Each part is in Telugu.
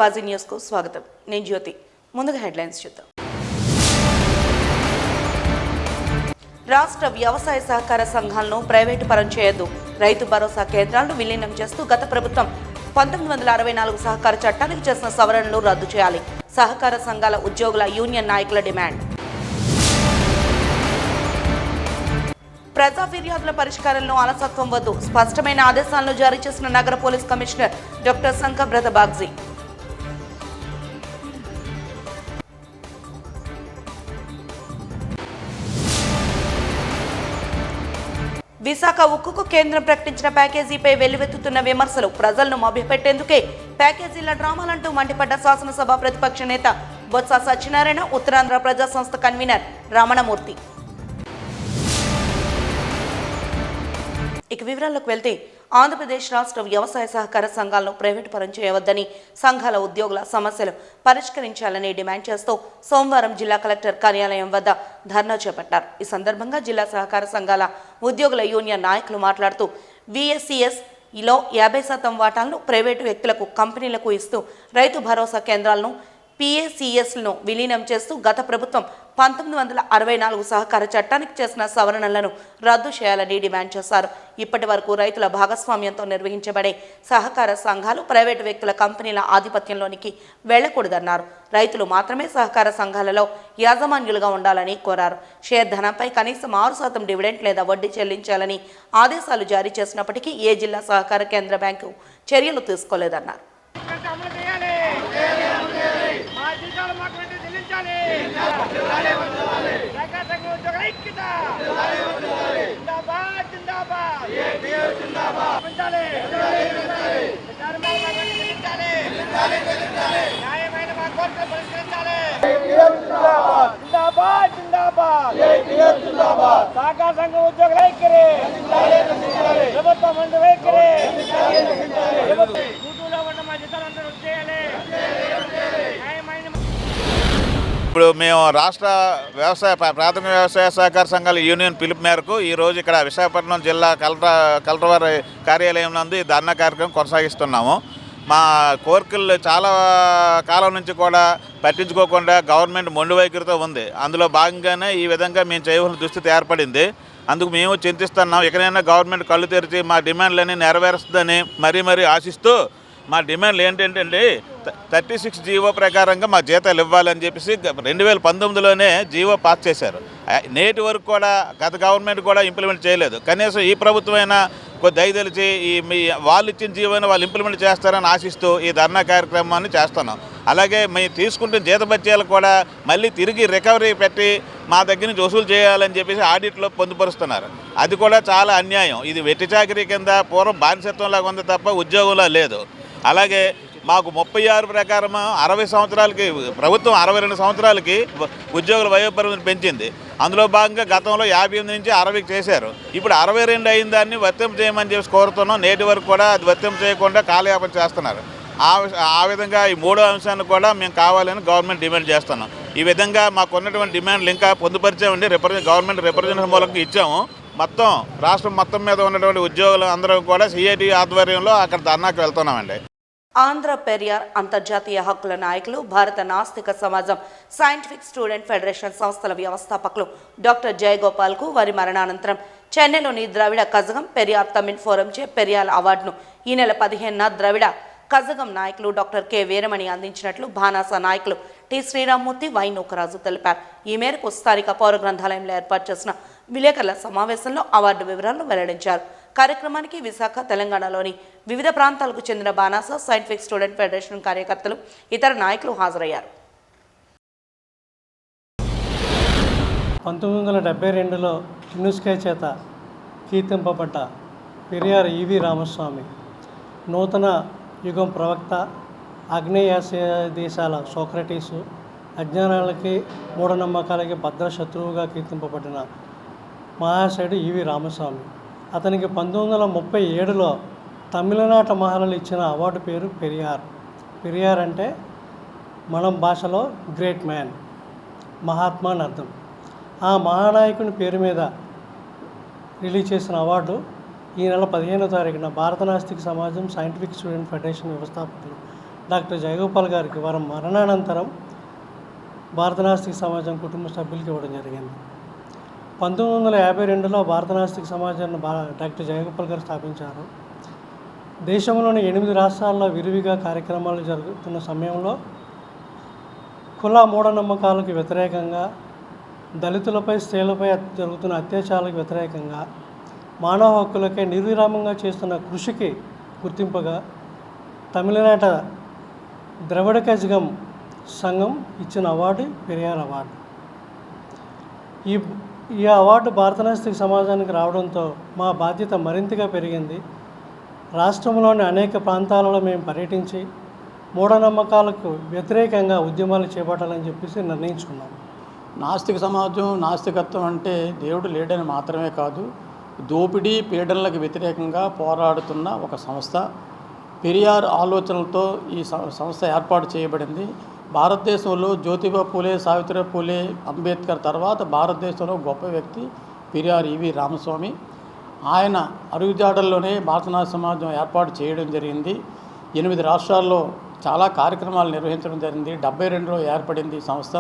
అవాజీ న్యూస్కు స్వాగతం. నేను జ్యోతి. ముందుగా హెడ్లైన్స్ చూద్దాం. రాష్ట్ర వ్యవసాయ సహకార సంఘాలను ప్రైవేటు పరం చేయొద్దు. రైతు భరోసా కేంద్రాలను విలీనం చేస్తూ గత ప్రభుత్వం 1964 సహకార చట్టానికి చేసిన సవరణలు రద్దు చేయాలి. సహకార సంఘాల ఉద్యోగుల యూనియన్ నాయకుల డిమాండ్. ప్రజా ఫిర్యాదుల పరిష్కారంలో అలసత్వం వద్దు. స్పష్టమైన ఆదేశాలను జారీ చేసిన నగర police commissioner doctor Sankhabrata Bagchi. Visakha ఉక్కుకు కేంద్రం ప్రకటించిన ప్యాకేజీపై వెల్లువెత్తుతున్న విమర్శలు. ప్రజలను మభ్యపెట్టేందుకే ప్యాకేజీల డ్రామాలంటూ మండిపడ్డ శాసనసభ ప్రతిపక్ష నేత బొత్స సత్యనారాయణ, ఉత్తరాంధ్ర ప్రజా సంస్థ కన్వీనర్ రమణమూర్తి. ఇక వివరాల్లోకి వెళ్తే, ఆంధ్రప్రదేశ్ రాష్ట్ర వ్యవసాయ సహకార సంఘాలను ప్రైవేటు పరం చేయవద్దని, సంఘాల ఉద్యోగుల సమస్యలు పరిష్కరించాలని డిమాండ్ చేస్తూ సోమవారం జిల్లా కలెక్టర్ కార్యాలయం వద్ద ధర్నా చేపట్టారు. ఈ సందర్భంగా జిల్లా సహకార సంఘాల ఉద్యోగుల యూనియన్ నాయకులు మాట్లాడుతూ VSCSలో 50% వాటాలను ప్రైవేటు వ్యక్తులకు, కంపెనీలకు ఇస్తూ రైతు భరోసా కేంద్రాలను PACSలను విలీనం చేస్తూ గత ప్రభుత్వం 1964 సహకార చట్టానికి చేసిన సవరణలను రద్దు చేయాలని డిమాండ్ చేశారు. ఇప్పటి వరకు రైతుల భాగస్వామ్యంతో నిర్వహించబడే సహకార సంఘాలు ప్రైవేటు వ్యక్తుల, కంపెనీల ఆధిపత్యంలోనికి వెళ్లకూడదన్నారు. రైతులు మాత్రమే సహకార సంఘాలలో యాజమాన్యులుగా ఉండాలని కోరారు. షేర్ ధనంపై కనీసం 6% డివిడెంట్ లేదా వడ్డీ చెల్లించాలని ఆదేశాలు జారీ చేసినప్పటికీ ఏ జిల్లా సహకార కేంద్ర బ్యాంకు చర్యలు తీసుకోలేదన్నారు. సహకార సంఘ ఉద్యోగుల వైఖరి, ప్రభుత్వం మంది వైఖరి, మా జీతాలందరూ చేయాలి. ఇప్పుడు మేము రాష్ట్ర ప్రాథమిక వ్యవసాయ సహకార సంఘాల యూనియన్ పిలుపు మేరకు ఈరోజు ఇక్కడ విశాఖపట్నం జిల్లా కలెక్టర్ వారి కార్యాలయం నందు ఈ ధర్నా కార్యక్రమం కొనసాగిస్తున్నాము. మా కోరికలు చాలా కాలం నుంచి కూడా పట్టించుకోకుండా గవర్నమెంట్ మొండి వైఖరితో ఉంది. అందులో భాగంగానే ఈ విధంగా మేము చేయవలసిన దుస్థితి ఏర్పడింది. అందుకు మేము చింతిస్తున్నాం. ఎక్కడైనా గవర్నమెంట్ కళ్ళు తెరిచి మా డిమాండ్లన్నీ నెరవేరుస్తుందని మరీ ఆశిస్తూ, మా డిమాండ్లు ఏంటంటే 36 జీవో ప్రకారంగా మా జీతాలు ఇవ్వాలని చెప్పేసి 2019లోనే జీవో పాస్ చేశారు. నేటి వరకు కూడా గత గవర్నమెంట్ కూడా ఇంప్లిమెంట్ చేయలేదు. కనీసం ఈ ప్రభుత్వమైనా కొద్ది దయదలిచి వాళ్ళు ఇచ్చిన జీవోని వాళ్ళు ఇంప్లిమెంట్ చేస్తారని ఆశిస్తూ ఈ ధర్నా కార్యక్రమాన్ని చేస్తున్నాం. అలాగే మేము తీసుకుంటున్న జీతభత్యాలు కూడా మళ్ళీ తిరిగి రికవరీ పెట్టి మా దగ్గర నుంచి వసూలు చేయాలని చెప్పేసి ఆడిట్లో పొందుపరుస్తున్నారు. అది కూడా చాలా అన్యాయం. ఇది వెట్టి చాకరీ కింద పూర్వం బానిసత్వంలాగా ఉంది తప్ప ఉద్యోగంలా లేదు. అలాగే మాకు 36 ప్రకారం 60 సంవత్సరాలకి ప్రభుత్వం 62 సంవత్సరాలకి ఉద్యోగుల వయోపరిమితిని పెంచింది. అందులో భాగంగా గతంలో 58 నుంచి 60కి చేశారు. ఇప్పుడు 62 అయిన దాన్ని వర్తింప చేయమని చెప్పి కోరుతున్నాం. నేటి వరకు కూడా అది వర్తింప చేయకుండా కాలయాపన చేస్తున్నారు. ఆ విధంగా ఈ మూడో అంశాన్ని కూడా మేము కావాలని గవర్నమెంట్ డిమాండ్ చేస్తున్నాం. ఈ విధంగా మాకు ఉన్నటువంటి డిమాండ్లు ఇంకా పొందుపరిచామండి. గవర్నమెంట్ రిప్రజెంటేషన్ మూలంగా ఇచ్చాము. మొత్తం రాష్ట్రం మొత్తం మీద ఉన్నటువంటి ఉద్యోగులు అందరం కూడా CIT ఆధ్వర్యంలో అక్కడ ధర్నాకు వెళ్తున్నామండి. ఆంధ్ర పెరియార్ అంతర్జాతీయ హక్కుల నాయకులు, భారత నాస్తిక సమాజం, సైంటిఫిక్ స్టూడెంట్ ఫెడరేషన్ సంస్థల వ్యవస్థాపకులు డాక్టర్ జయగోపాల్కు వారి మరణానంతరం చెన్నైలోని ద్రవిడ కజగం పెరియార్ తమిళ్ ఫోరంచే పెరియార్ అవార్డును ఈ నెల 15న ద్రవిడ కజగం నాయకులు డాక్టర్ కె వీరమణి అందించినట్లు భానాస నాయకులు టి శ్రీరామ్మూర్తి, వై నూకరాజు తెలిపారు. ఈ మేరకు స్థానిక పౌర గ్రంథాలయంలో ఏర్పాటు చేసిన విలేకరుల సమావేశంలో అవార్డు వివరాలను వెల్లడించారు. కార్యక్రమానికి విశాఖ, తెలంగాణలోని వివిధ ప్రాంతాలకు చెందిన బానాస, సైంటిఫిక్ స్టూడెంట్ ఫెడరేషన్ కార్యకర్తలు, ఇతర నాయకులు హాజరయ్యారు. 1972లో యునెస్కో చేత కీర్తింపబడ్డ పెరియార్ ఈవి రామస్వామి నూతన యుగం ప్రవక్త, ఆగ్నేయాసియా దేశాల సోక్రటీసు, అజ్ఞానాలకి మూఢనమ్మకాలకి భద్ర శత్రువుగా కీర్తింపబడిన మహాశయుడు ఈవి రామస్వామి. అతనికి 1937లో తమిళనాట మహారాజులు ఇచ్చిన అవార్డు పేరు పెరియార్. పెరియార్ అంటే మనం భాషలో గ్రేట్ మ్యాన్, మహాత్మా అని అర్థం. ఆ మహానాయకుని పేరు మీద రిలీజ్ చేసిన అవార్డు ఈ నెల 15వ తారీఖున భారత నాస్తిక సమాజం, సైంటిఫిక్ స్టూడెంట్ ఫెడరేషన్ వ్యవస్థాపకులు డాక్టర్ జయగోపాల్ గారికి వారి మరణానంతరం భారత నాస్తిక సమాజం కుటుంబ సభ్యులకి ఇవ్వడం జరిగింది. 1952లో భారత నాస్తిక సమాజాన్ని డాక్టర్ జయగోపాల్ గారు స్థాపించారు. దేశంలోని 8 రాష్ట్రాల్లో విరివిగా కార్యక్రమాలు జరుగుతున్న సమయంలో కుల మూఢనమ్మకాలకు వ్యతిరేకంగా, దళితులపై స్త్రీలపై జరుగుతున్న అత్యాచారాలకు వ్యతిరేకంగా, మానవ హక్కులకై నిర్విరామంగా చేస్తున్న కృషికి గుర్తింపుగా తమిళనాట ద్రవిడ కజగం సంఘం ఇచ్చిన అవార్డు పెరియార్ అవార్డు. ఈ అవార్డు భారత నాస్తిక సమాజానికి రావడంతో మా బాధ్యత మరింతగా పెరిగింది. రాష్ట్రంలోని అనేక ప్రాంతాలలో మేము పర్యటించి మూఢనమ్మకాలకు వ్యతిరేకంగా ఉద్యమాలు చేపట్టాలని చెప్పేసి నిర్ణయించుకున్నాం. నాస్తిక సమాజం, నాస్తికత్వం అంటే దేవుడు లేడని మాత్రమే కాదు, దోపిడీ పీడనలకు వ్యతిరేకంగా పోరాడుతున్న ఒక సంస్థ. పెరియార్ ఆలోచనలతో ఈ సంస్థ ఏర్పాటు చేయబడింది. భారతదేశంలో జ్యోతిబా పూలే, సావిత్రిబాయి పూలే, అంబేద్కర్ తర్వాత భారతదేశంలో గొప్ప వ్యక్తి పెరియార్ ఈవి రామస్వామి. ఆయన అడుగుజాడల్లోనే భారత నాస్తిక సమాజం ఏర్పాటు చేయడం జరిగింది. 8 రాష్ట్రాల్లో చాలా కార్యక్రమాలు నిర్వహించడం జరిగింది. 72లో ఏర్పడింది ఈ సంస్థ.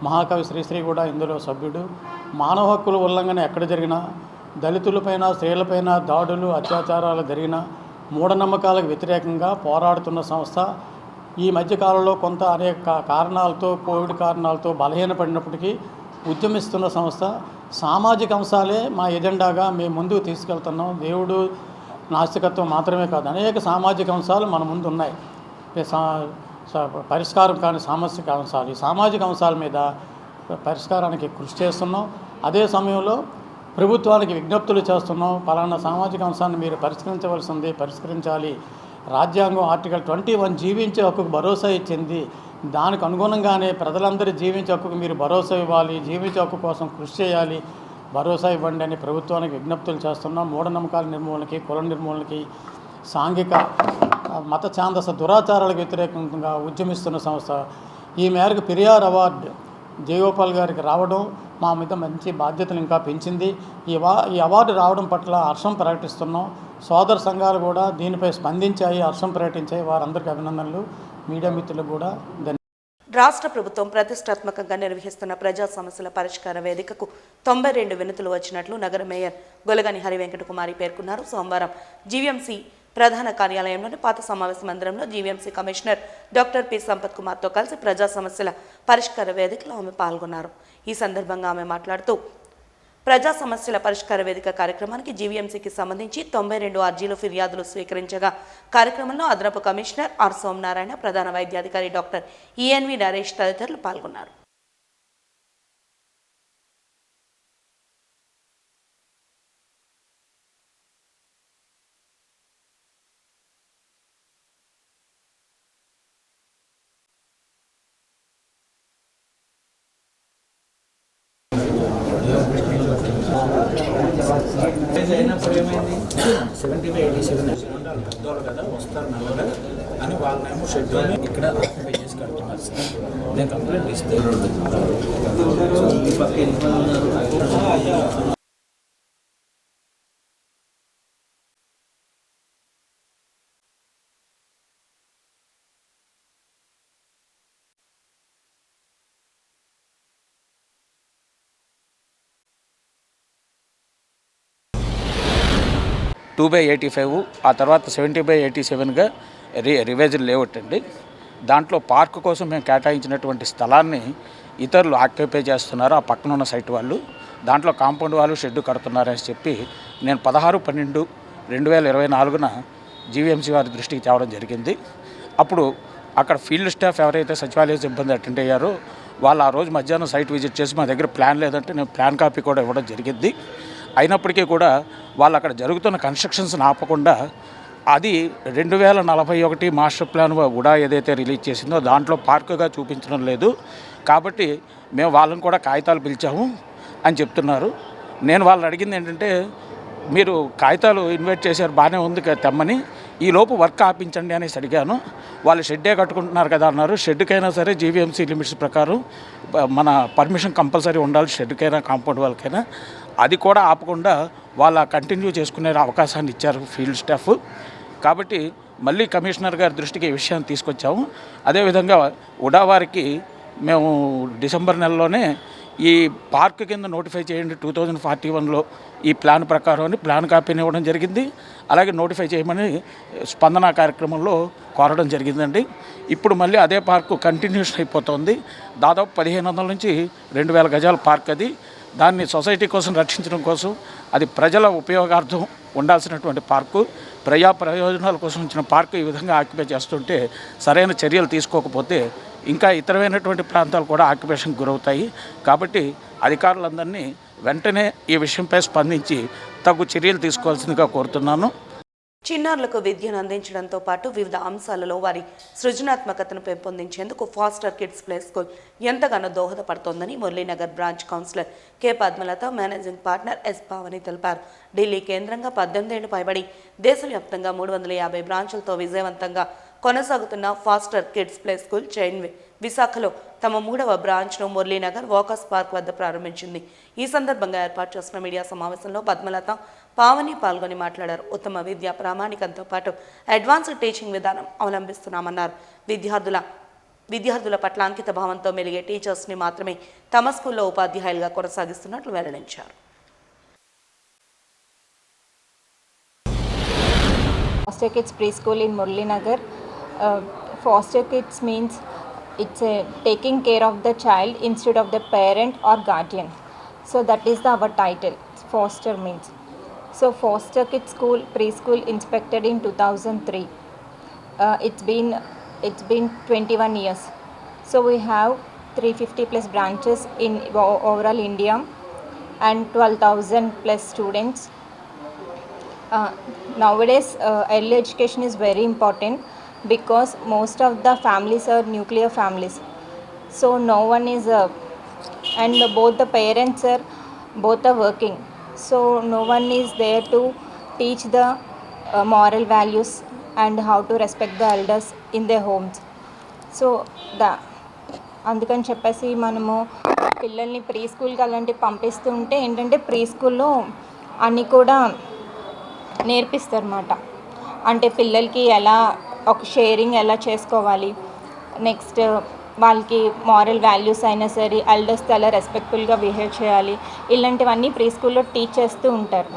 మహాకవి శ్రీశ్రీ కూడా ఇందులో సభ్యుడు. మానవ హక్కుల ఉల్లంఘన ఎక్కడ జరిగినా, దళితులపైన, స్త్రీలపైన దాడులు, అత్యాచారాలు జరిగినా, మూఢనమ్మకాలకు వ్యతిరేకంగా పోరాడుతున్న సంస్థ. ఈ మధ్యకాలంలో కొంత అనేక కారణాలతో, కోవిడ్ కారణాలతో బలహీనపడినప్పటికీ ఉద్యమిస్తున్న సంస్థ. సామాజిక అంశాలే మా ఎజెండాగా మేము ముందుకు తీసుకెళ్తున్నాం. దేవుడు, నాస్తికత్వం మాత్రమే కాదు, అనేక సామాజిక అంశాలు మన ముందు ఉన్నాయి. పరిష్కారం కాని సామాజిక అంశాలు, ఈ సామాజిక అంశాల మీద పరిష్కారానికి కృషి చేస్తున్నాం. అదే సమయంలో ప్రభుత్వానికి విజ్ఞప్తులు చేస్తున్నాం. పలానా సామాజిక అంశాన్ని మీరు పరిష్కరించవలసింది, పరిష్కరించాలి. రాజ్యాంగం ఆర్టికల్ 21 జీవించే హక్కుకు భరోసా ఇచ్చింది. దానికి అనుగుణంగానే ప్రజలందరూ జీవించే హక్కుకు మీరు భరోసా ఇవ్వాలి, జీవించే హక్కు కోసం కృషి చేయాలి, భరోసా ఇవ్వండి అని ప్రభుత్వానికి విజ్ఞప్తులు చేస్తున్నాం. మూఢనమ్మకాల నిర్మూలనకి, కుల నిర్మూలనకి, సాంఘిక మత ఛాందస దురాచారాలకు వ్యతిరేకంగా ఉద్యమిస్తున్న సంస్థ. ఈ మేరకు పెరియార్ అవార్డు జయగోపాల్ గారికి రావడం మా మీద మంచి బాధ్యతలు ఇంకా పెంచింది. ఈ అవార్డు రావడం పట్ల హర్షం ప్రకటిస్తున్నాం. సోదర సంఘాలు కూడా దీనిపై స్పందించాయి, హర్షం ప్రకటించాయి. వారందరికీ అభినందనలు. మీడియా మిత్రులకు కూడా రాష్ట్ర ప్రభుత్వం ప్రతిష్టాత్మకంగా నిర్వహిస్తున్న ప్రజా సమస్యల పరిష్కార వేదికకు 92 వినతులు వచ్చినట్లు నగర మేయర్ గొలగని హరివెంకటకుమారి పేర్కొన్నారు. సోమవారం జీవీఎంసీ ప్రధాన కార్యాలయంలోని పాత సమావేశ మందిరంలో GVMC commissioner doctor P Sampath కుమార్తో కలిసి ప్రజా సమస్యల పరిష్కార వేదికలో ఆమె పాల్గొన్నారు. ఈ సందర్భంగా ఆమె మాట్లాడుతూ ప్రజా సమస్యల పరిష్కార వేదిక కార్యక్రమానికి జీవీఎంసీకి సంబంధించి 92 అర్జీలు, ఫిర్యాదులు స్వీకరించగా కార్యక్రమంలో అదనపు కమిషనర్ ఆర్ సోమనారాయణ, ప్రధాన వైద్యాధికారి డాక్టర్ ఈఎన్వి నరేష్ తదితరులు పాల్గొన్నారు. అయినప్పుడు ఏమైంది 75-87 ఉండాలి పెద్దోళ్ళు కదా, వస్తారు నల్లగా అని వాళ్ళనేమో షెడ్యూల్ ఇక్కడ ఆక్యుపై చేసి కడుతున్నారు సార్. నేను కంప్లైంట్ ఇస్తే టూ బై 85, ఆ తర్వాత 70/87గా రివైజన్ లేఅవుట్ అండి. దాంట్లో పార్క్ కోసం మేము కేటాయించినటువంటి స్థలాన్ని ఇతరులు ఆక్యుపై చేస్తున్నారు, ఆ పక్కన ఉన్న సైట్ వాళ్ళు. దాంట్లో కాంపౌండ్ వాళ్ళు షెడ్డు కడుతున్నారని చెప్పి నేను 16/12/2024న జీవీఎంసీ వారి దృష్టికి తేవడం జరిగింది. అప్పుడు అక్కడ ఫీల్డ్ స్టాఫ్ ఎవరైతే సచివాలయ సిబ్బంది అటెండ్ అయ్యారో వాళ్ళు ఆ రోజు మధ్యాహ్నం సైట్ విజిట్ చేసి మా దగ్గర ప్లాన్ లేదంటే నేను ప్లాన్ కాపీ కూడా ఇవ్వడం జరిగింది. అయినప్పటికీ కూడా వాళ్ళు అక్కడ జరుగుతున్న కన్స్ట్రక్షన్స్ని ఆపకుండా అది 2041 మాస్టర్ ప్లాన్ కూడా ఏదైతే రిలీజ్ చేసిందో దాంట్లో పార్కుగా చూపించడం లేదు. కాబట్టి మేము వాళ్ళని కూడా కాగితాలు పిలిచాము అని చెప్తున్నారు. నేను వాళ్ళని అడిగింది ఏంటంటే, మీరు కాగితాలు ఇన్వైట్ చేశారు బాగానే ఉంది తెమ్మని, ఈలోపు వర్క్ ఆపించండి అనేసి అడిగాను. వాళ్ళు షెడ్డే కట్టుకుంటున్నారు కదా అన్నారు. షెడ్కైనా సరే జీవీఎంసీ లిమిట్స్ ప్రకారం మన పర్మిషన్ కంపల్సరీ ఉండాలి, షెడ్కైనా కాంపౌండ్ వాళ్ళకైనా. అది కూడా ఆపకుండా వాళ్ళ కంటిన్యూ చేసుకునే అవకాశాన్ని ఇచ్చారు ఫీల్డ్ స్టాఫ్. కాబట్టి మళ్ళీ కమిషనర్ గారి దృష్టికి ఈ విషయాన్ని తీసుకొచ్చాము. అదేవిధంగా ఉడా వారికి మేము డిసెంబర్ నెలలోనే ఈ పార్క్ కింద నోటిఫై చేయండి 2041లో ఈ ప్లాన్ ప్రకారం అని ప్లాన్ కాపీని ఇవ్వడం జరిగింది. అలాగే నోటిఫై చేయమని స్పందన కార్యక్రమంలో కోరడం జరిగిందండి. ఇప్పుడు మళ్ళీ అదే పార్కు కంటిన్యూషన్ అయిపోతుంది. దాదాపు 1500 నుంచి 2000 గజాల పార్క్ అది. దాన్ని సొసైటీ కోసం రక్షించడం కోసం, అది ప్రజల ఉపయోగార్థం ఉండాల్సినటువంటి పార్కు, ప్రజా ప్రయోజనాల కోసం వచ్చిన పార్కు ఈ విధంగా ఆక్యుపై చేస్తుంటే సరైన చర్యలు తీసుకోకపోతే ఇంకా ఇతరమైనటువంటి ప్రాంతాలు కూడా ఆక్యుపేషన్కి గురవుతాయి. కాబట్టి అధికారులందరినీ వెంటనే ఈ విషయంపై స్పందించి తగు చర్యలు తీసుకోవాల్సిందిగా కోరుతున్నాను. చిన్నారులకు విద్యను అందించడంతో పాటు వివిధ అంశాలలో వారి సృజనాత్మకతను పెంపొందించేందుకు ఫాస్టర్ కిడ్స్ ప్లే స్కూల్ ఎంతగానో దోహదపడుతోందని Muralinagar branch counsellor K Padmalatha, managing partner S Pavani తెలిపారు. ఢిల్లీ కేంద్రంగా 18 ఏళ్లు పైబడి దేశవ్యాప్తంగా 350 బ్రాంచులతో విజయవంతంగా కొనసాగుతున్న Foster Kids play school chain విశాఖలో తమ 3వ బ్రాంచ్ను మురళీనగర్ వాకర్స్ పార్క్ వద్ద ప్రారంభించింది. ఈ సందర్భంగా ఏర్పాటు చేసిన మీడియా సమావేశంలో పద్మలత, పావని పాల్గొని మాట్లాడారు. ఉత్తమ విద్యా ప్రామాణికంతో పాటు అడ్వాన్స్డ్ టీచింగ్ విధానం అవలంబిస్తున్నామన్నారు. విద్యార్థుల పట్ల అంకిత భావంతో మెలిగే టీచర్స్ని మాత్రమే తమ స్కూల్లో ఉపాధ్యాయులుగా కొనసాగిస్తున్నట్లు వెల్లడించారు. Foster Kids Preschool in Murli Nagar. Foster Kids means it's taking care of the child instead of the parent or guardian. So that is our title. Foster means. So Foster Kids School Preschool inspected in 2003. It's been 21 years. So we have 350 plus branches in overall India and 12,000 plus students. Nowadays early education is very important because most of the families are nuclear families, so no one is and both the parents are working, so no one is there to teach the moral values and how to respect the elders in their homes. So అందుకని చెప్పేసి మనము పిల్లల్ని ప్రీ స్కూల్కి అలాంటివి పంపిస్తుంటే ఏంటంటే ప్రీ స్కూల్లో అన్నీ కూడా నేర్పిస్తారన్నమాట. అంటే పిల్లలకి ఎలా ఒక షేరింగ్ ఎలా చేసుకోవాలి, నెక్స్ట్ వాళ్ళకి మారల్ వాల్యూస్ అయినా సరే ఎల్డర్స్తో ఎలా రెస్పెక్ట్ఫుల్గా బిహేవ్ చేయాలి, ఇలాంటివన్నీ ప్రీ స్కూల్లో టీచ్ చేస్తూ ఉంటారు.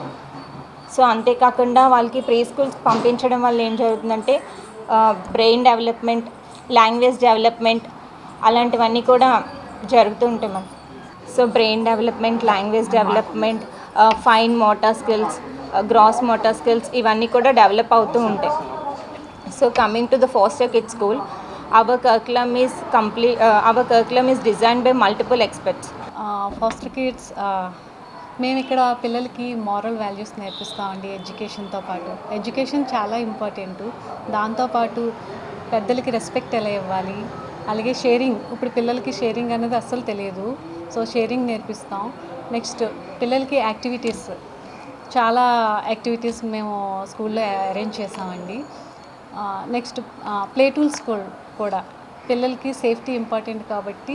సో అంతేకాకుండా వాళ్ళకి ప్రీ స్కూల్స్ పంపించడం వల్ల ఏం జరుగుతుందంటే బ్రెయిన్ డెవలప్మెంట్, లాంగ్వేజ్ డెవలప్మెంట్ అలాంటివన్నీ కూడా జరుగుతూ ఉంటాయి మనకి. So brain development, language development, fine motor skills, gross motor skills ఇవన్నీ కూడా డెవలప్ అవుతూ ఉంటాయి. So coming to the Foster Kids school, our curriculum is designed by multiple experts. Foster Kids మేము ఇక్కడ పిల్లలకి మారల్ వాల్యూస్ నేర్పిస్తామండి. ఎడ్యుకేషన్తో పాటు ఎడ్యుకేషన్ చాలా ఇంపార్టెంట్. దాంతోపాటు పెద్దలకి రెస్పెక్ట్ ఎలా ఇవ్వాలి, అలాగే షేరింగ్. ఇప్పుడు పిల్లలకి షేరింగ్ అనేది అస్సలు తెలియదు, సో షేరింగ్ నేర్పిస్తాం. నెక్స్ట్ పిల్లలకి యాక్టివిటీస్, చాలా యాక్టివిటీస్ మేము స్కూల్లో అరేంజ్ చేసామండి. నెక్స్ట్ ప్లే టూల్స్ కూడా పిల్లలకి సేఫ్టీ ఇంపార్టెంట్ కాబట్టి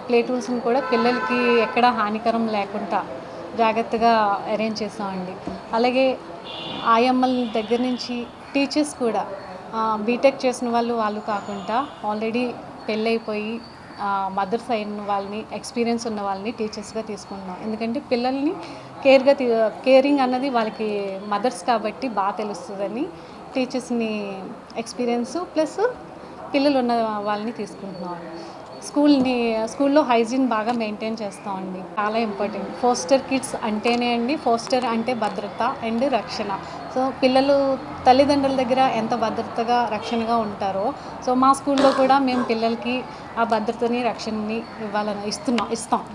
ప్లే టూల్స్ని కూడా పిల్లలకి ఎక్కడ హానికరం లేకుండా జాగ్రత్తగా అరేంజ్ చేసామండి. అలాగే ఆయమ్మల దగ్గర నుంచి టీచర్స్ కూడా బీటెక్ చేసిన వాళ్ళు కాకుండా ఆల్రెడీ పెళ్ళైపోయి మదర్స్ అయిన వాళ్ళని, ఎక్స్పీరియన్స్ ఉన్న వాళ్ళని టీచర్స్గా తీసుకుంటున్నాం. ఎందుకంటే పిల్లల్ని కేరింగ్ అన్నది వాళ్ళకి మదర్స్ కాబట్టి బాగా తెలుస్తుందని టీచర్స్ని ఎక్స్పీరియన్స్ ప్లస్ పిల్లలు ఉన్న వాళ్ళని తీసుకుంటున్నాం. స్కూల్లో హైజీన్ బాగా మెయింటైన్ చేస్తామండి, చాలా ఇంపార్టెంట్. ఫాస్టర్ కిడ్స్ అంటేనే అండి, ఫాస్టర్ అంటే భద్రత అండ్ రక్షణ. సో పిల్లలు తల్లిదండ్రుల దగ్గర ఎంత భద్రతగా రక్షణగా ఉంటారో, సో మా స్కూల్లో కూడా మేము పిల్లలకి ఆ భద్రతని, రక్షణని ఇస్తాం.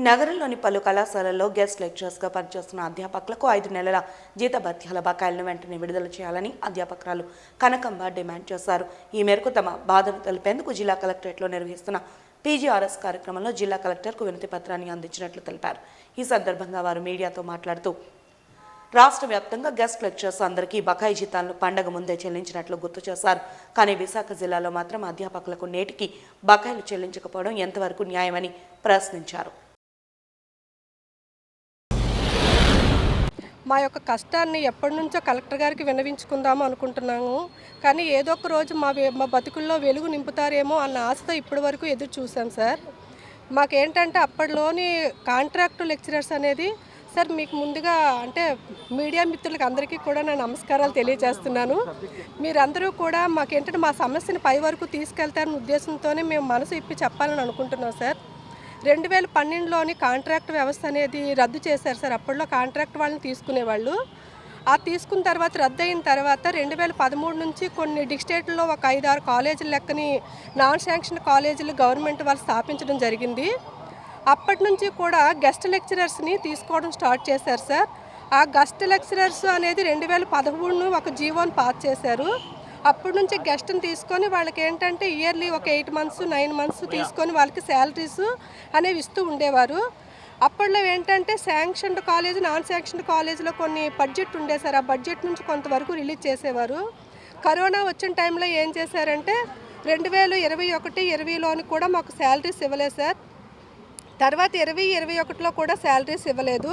నగరంలోని పలు కళాశాలల్లో గెస్ట్ లెక్చరర్స్గా పనిచేస్తున్న అధ్యాపకులకు 5 నెలల జీతభత్యాల బకాయిలను వెంటనే విడుదల చేయాలని అధ్యాపకురాలు కనకంబ డిమాండ్ చేశారు. ఈ మేరకు తమ బాధను తెలిపేందుకు జిల్లా కలెక్టరేట్లో నిర్వహిస్తున్న పీజీఆర్ఎస్ కార్యక్రమంలో జిల్లా కలెక్టర్కు వినతి పత్రాన్ని అందించినట్లు తెలిపారు. ఈ సందర్భంగా వారు మీడియాతో మాట్లాడుతూ రాష్ట్ర వ్యాప్తంగా గెస్ట్ లెక్చరర్స్ అందరికీ బకాయి జీతాలను పండగ ముందే చెల్లించినట్లు గుర్తు చేశారు. కానీ విశాఖ జిల్లాలో మాత్రం అధ్యాపకులకు నేటికి బకాయిలు చెల్లించకపోవడం ఎంతవరకు న్యాయమని ప్రశ్నించారు. మా యొక్క కష్టాన్ని ఎప్పటి నుంచో కలెక్టర్ గారికి విన్నవించుకుందాము అనుకుంటున్నాము. కానీ ఏదో ఒక రోజు మా బతుకుల్లో వెలుగు నింపుతారేమో అన్న ఆశతో ఇప్పటి వరకు ఎదురు చూసాం సార్. మాకేంటంటే అప్పట్లోని కాంట్రాక్టు లెక్చరర్స్ అనేది సార్, మీకు ముందుగా అంటే మీడియా మిత్రులకు అందరికీ కూడా నేను నమస్కారాలు తెలియజేస్తున్నాను. మీరందరూ కూడా మాకేంటంటే మా సమస్యను పై వరకు తీసుకెళ్తారనే ఉద్దేశంతోనే మేము మనసు ఇప్పి చెప్పాలని అనుకుంటున్నాం సార్. 2012లోని కాంట్రాక్ట్ వ్యవస్థ అనేది రద్దు చేశారు సార్. అప్పట్లో కాంట్రాక్ట్ వాళ్ళని తీసుకునేవాళ్ళు. ఆ తీసుకున్న తర్వాత రద్దు అయిన తర్వాత 2013 నుంచి కొన్ని డిస్ట్రిక్ట్లో ఒక 5-6 కాలేజీల లెక్కని నాన్ శాంక్షన్ కాలేజీలు గవర్నమెంట్ వాళ్ళు స్థాపించడం జరిగింది. అప్పటి నుంచి కూడా గెస్ట్ లెక్చరర్స్ని తీసుకోవడం స్టార్ట్ చేశారు సార్. ఆ గెస్ట్ లెక్చరర్స్ అనేది 2013 ఒక జీవోని పాస్ చేశారు. అప్పటి నుంచి గెస్ట్ని తీసుకొని వాళ్ళకి ఏంటంటే ఇయర్లీ ఒక 8 months 9 months తీసుకొని వాళ్ళకి శాలరీస్ అనేవి ఇస్తూ ఉండేవారు. అప్పట్లో ఏంటంటే శాంక్షన్డ్ కాలేజ్ నాన్ శాంక్షన్డ్ కాలేజీలో కొన్ని బడ్జెట్ ఉండే సార్. ఆ బడ్జెట్ నుంచి కొంతవరకు రిలీజ్ చేసేవారు. కరోనా వచ్చిన టైంలో ఏం చేశారంటే 2021-20లోని కూడా మాకు శాలరీస్ ఇవ్వలేదు సార్. తర్వాత 2021లో కూడా శాలరీస్ ఇవ్వలేదు.